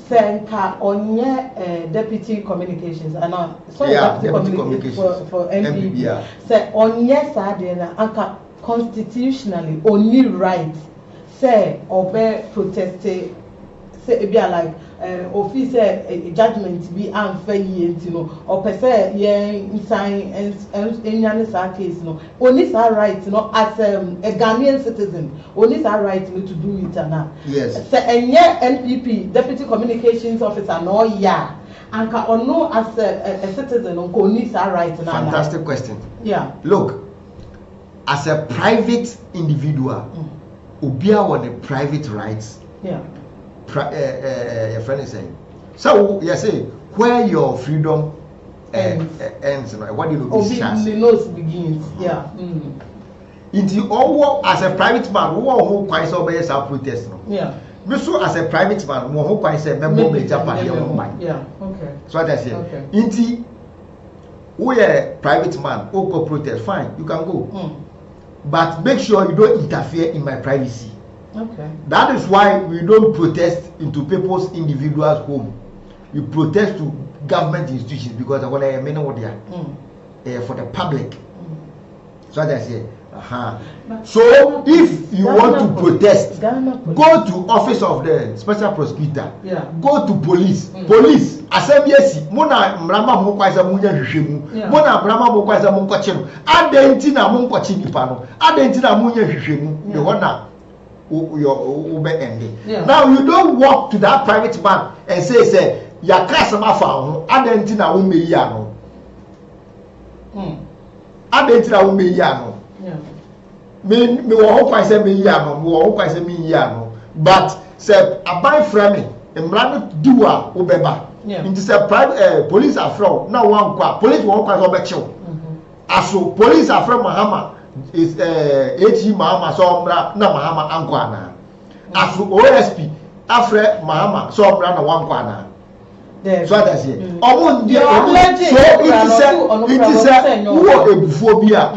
sir, onye deputy communications, and deputy communications for NPP. Sir, onye sade na anka constitutionally only right, sir, obey proteste. Say be like officer judgment be unfair or per se sign and sa case only sa right as a Ghanaian citizen only sa right to do it now. Yes. So NPP deputy communications officer no and can no as a citizen only sa right now. Fantastic question. Yeah. Look, as a private individual, obia on the private rights. Yeah. Your friend is saying. So you say where your freedom ends, what do you know? The nose begins. Yeah. Into all as a private man, who quite so by self protest. Yeah. Me so as a private man, who quite say member major party on mine. Yeah. Okay. So what I say. Okay. Into we a private man, who go protest, fine, you can go. But make sure you don't interfere in my privacy. Okay. That is why we don't protest into people's individuals' home. We protest to government institutions because I want to mean what they are for the public. So as I say, so if you want to protest, go to office of the special prosecutor. Yeah. Go to police. Police. Assemblies. Mona mrama mo kwaisa munya hwehwemu. Mona mrama mo kwaisa mo nkwache. Adenti na mo nkwache nipa no. Adenti na munya hwehwemu. The one na now you don't walk to that private man and say ya customer found adentina wo me ya no adentina wo me ya no me wo ho kwai say me ya no me wo ho kwai say me ya no but say abai frame emra no diwa wo beba into say private police are from now one kwa police wo kwai so be chill aso police are from Mahama is HE Mahama Sombra na Mahama Ankwana. Afro OSP Afre Mahama Sombra na Wankwana. So that's it. So it is a who ebuphobia.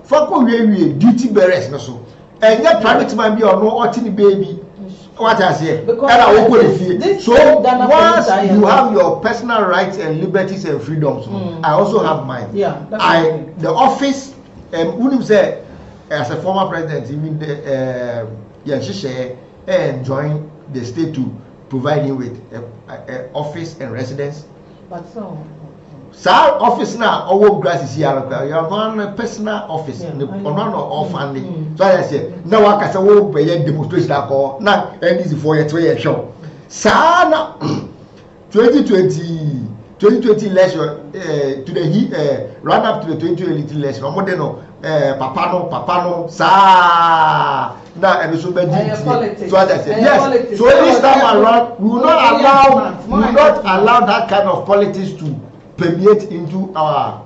Fako we duty bearers no so. And your private man be or no otini baby. What I say? So once you have your personal rights and liberties and freedoms, I also have mine. Yeah. The office. Unim say as a former president, even the enjoying the state to provide him with a office and residence. But so office now, all grass is here. You have one personal office, or funding. So I say now I can say we pay demonstration now. Now and this is for your show. Sana 2020 election to the run up to the 2020 election. Papa no sa na and so be so that yes. So this time around we will not allow that kind of politics to permeate into our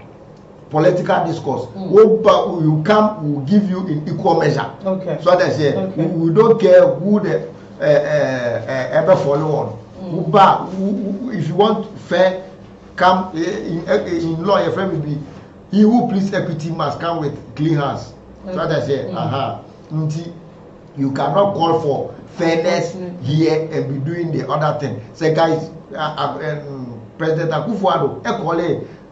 political discourse. You come, we will give you in equal measure. Okay. So that say we don't care who the ever follow on. If you want fair, come in law. Your friend will be he who pleads equity must come with clean hands. So that I say, you cannot call for fairness here and be doing the other thing. Say, guys, President Akufo-Addo,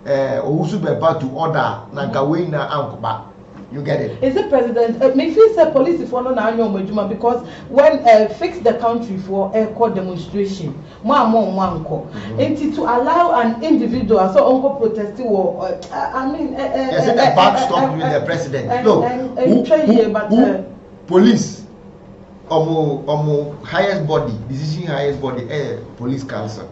Owusu Bempa to order Nankawena Ankoba. You get it? Is the president? Me feel say police if one na because when fix the country for a court demonstration, to allow an individual so uncle protesting or I mean, yes, a backstop with the president. Look, police, highest body, decision highest body, police council.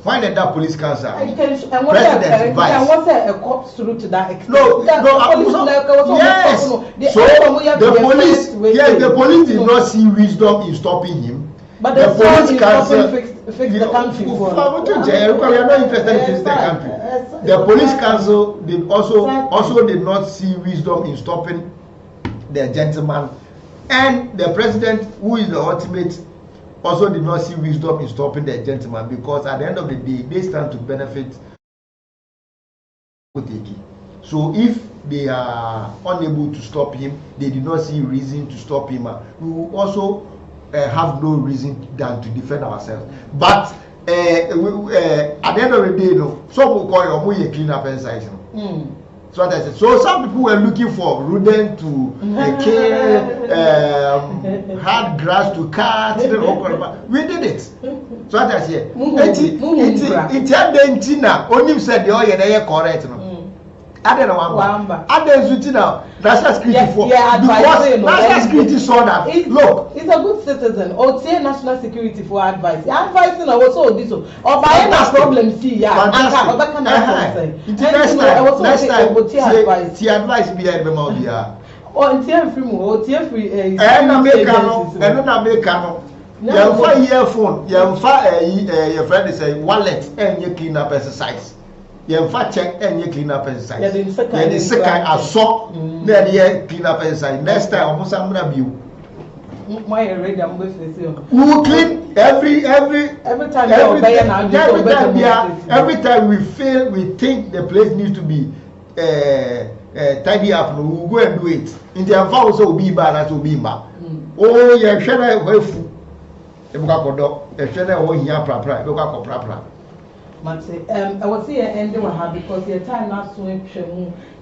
Why did that police council? President vice. What's a cop through to that extent? Yes. So the police, the police did not see wisdom in stopping him. But the police council, fix the country. We are not interested in fixing the country. The police council did also did not see wisdom in stopping the gentleman, and the president, who is the ultimate, also did not see wisdom in stopping the gentleman, because at the end of the day they stand to benefit. So if they are unable to stop him, they did not see reason to stop him. We will also have no reason than to defend ourselves. But at the end of the day, some will call it a clean up exercise. So that's it. So some people were looking for rodent to kill, hard grass to cut. We did it. So that's it. It's only said the oil correct. I don't know. I don't know. National security for because national security saw that. Look, it's a good citizen. Or say national security for advice. Advising also this. Or by any problem, see, yeah. Next time, see advice behind them all here. Or in TM free more, or TM free. And make cano. You find earphone. You find your friend is a wallet and you clean up exercise. You have check and you clean up exercise. Yeah, the second I saw then you clean up exercise. Next time almost I'm gonna be my already I'm going to say we clean every time every time we fail, we think the place needs to be tidy up, we will go and do it. In the house will be bad, that will be bad. Oh yeah, share a food. I was here ending with her because your time now swim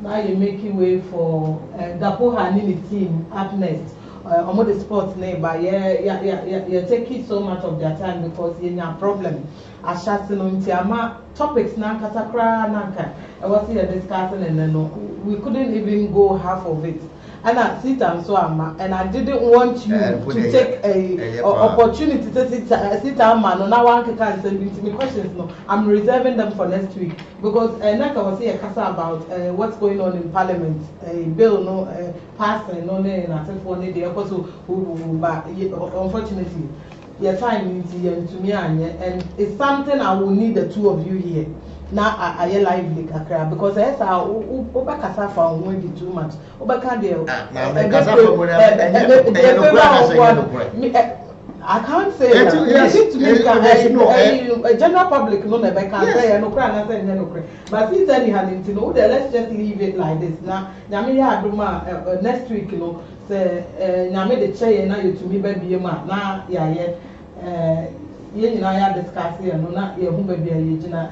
now you're making way for Dapoha and team up next. The sports neighbor, you're taking so much of their time because you're in a problem. Topics now katakra nanka. I was here discussing and then we couldn't even go half of it. And I sit and so and I didn't want you to take a opportunity to sit and man. Now one can send me questions. No, I'm reserving them for next week because like I was here kasa about what's going on in Parliament. A bill passing no and I said for the unfortunately your time is here to me and it's something I will need the two of you here. Now I lively kakra because I say oba kasa fa won be too much. Oba can dey I can't say a general public no never can say no cry and say no cry. But since anyhow let's just leave it like this. Now nyame ya adoma next week say nyame the chair na you to me baby ma na ya you know I discuss here no na ye hu baby agina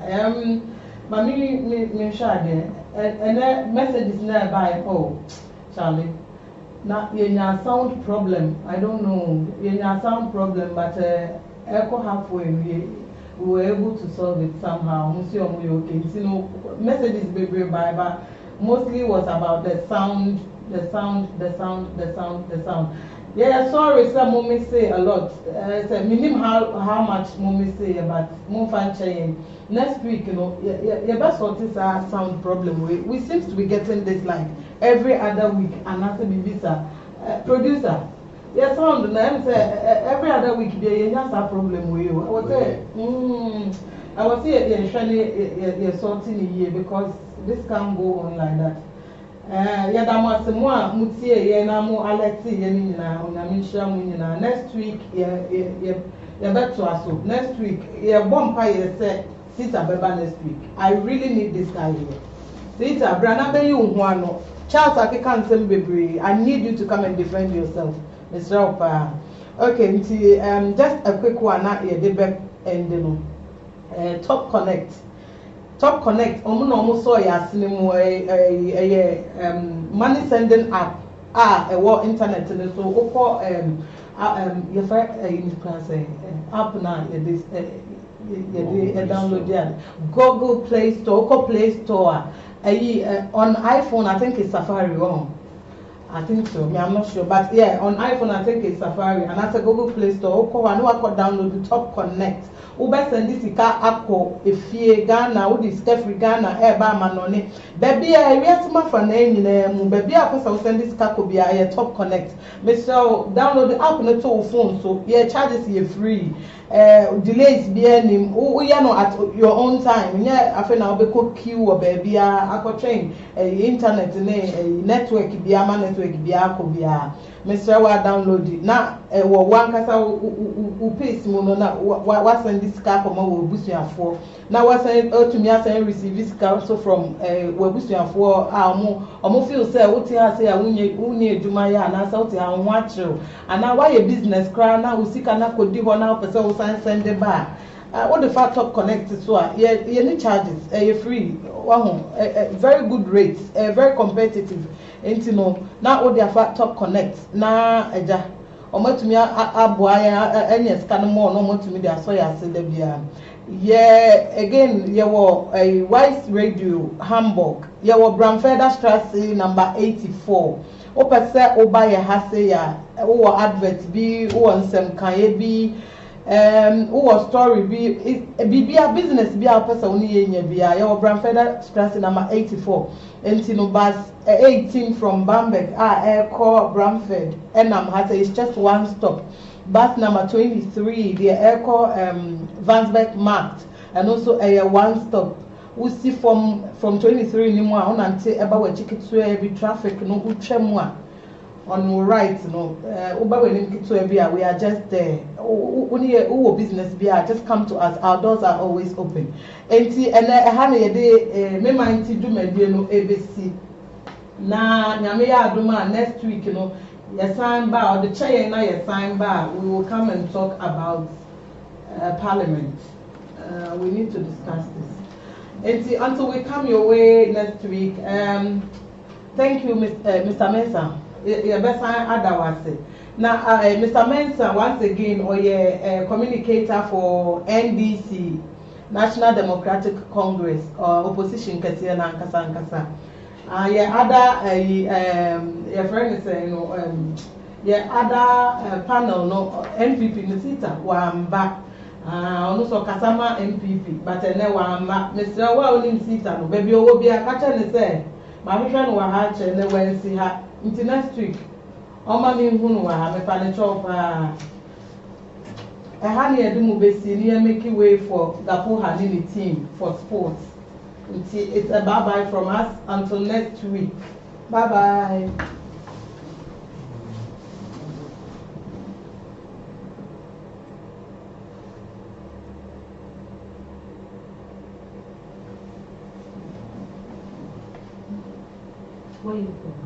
but me share and the messages now by Charlie na yenya sound problem I don't know yenya sound problem but echo halfway we were able to solve it somehow okay messages baby by but mostly was about the sound. Yeah, sorry, some mommy say a lot. Minimum how much mommy say about more fan chain. Next week, your best what is our sound problem. We seem to be getting this like every other week, and as a visa producer. Yeah, sound say every other week there has a problem with you. I was here, you're sorting a year because this can't go on like that. Yadamasemo mutie ye na mo alexi ye ni nyina onamishia mu nyina next week ye beto aso next week ye bompa ye say sita beba next week. I really need this guy here. Sita brana be you hu ano Charles Akika nsem bebre. I need you to come and defend yourself. Mr. Opa. Okay, nti just a quick one na ye de back end no. Top Connect omo so ya asinimu money sending app internet so okọ your app na this download there Google Play Store on iPhone I think it's Safari I think so. I'm not sure, but yeah, on iPhone I think it's Safari, and that's a Google Play Store. I know I could download the Top Connect. Uber send this Akko if Ghana, would this Kefri Ghana, Manone. Baby, I read my for name baby, I will send this Kakobi a Top Connect. Mr. Download the app on the phone, so yeah, charges you free. delays be any we are not at your own time yeah I feel now be queue or baby a train internet network be a network be a Mr. Wa download it na one kasa u pace mo no na wa send this car from we busuafo na wa send to me send receive this car also from we busuafo omo feel say wo ti ha say unye eduma ya na say wo ti ha ho achiro ana why a business cry na usika na kodi ho na person wo send the bar what the fact top connect so ye ni charges free very good rates very competitive enti no na o their fact top connect na eja omatumi aboa ya enye scan more no omatumi dey so ya se da bia again ye wo Wise Radio Hamburg ye wo Bramfelder Straße number 84 o pese o ba ye ha se ya wo advert bi wo nsem kan ye bi who story be a business be a person only ye bia your Bramfelder Straße number 84 Entino bus 18 from Bamberg air call Bramford and it's just one stop bus number 23 the air call Vansberg marked and also a one stop we see from 23 ni mo on until about we ticket to be traffic no utwemu on the right no we are just there who business be just come to us our doors are always open and Meman Nti do medie no ABC na nyame ya adoma next week no your sign bar or the chair na your sign bar we will come and talk about parliament we need to discuss this and until we come your way next week thank you Mr. Mensah. Now, Mr. Mensah, once again, a communicator for NDC, National Democratic Congress, opposition Kasia na Nkasa. Your friend is saying, other panel, no MPP, Nisita, Wamba, also Kasama MPP, but Wamba, Mr. Wawin Sita, no baby, will be a catcher and say, my friend will hatch and then when see her. Into next week, Mami Hunu wa me pa ne chop ha ne edum besi ne make way for Gapo Hanini team for sports. It's a bye bye from us until next week. Bye bye. Where you go?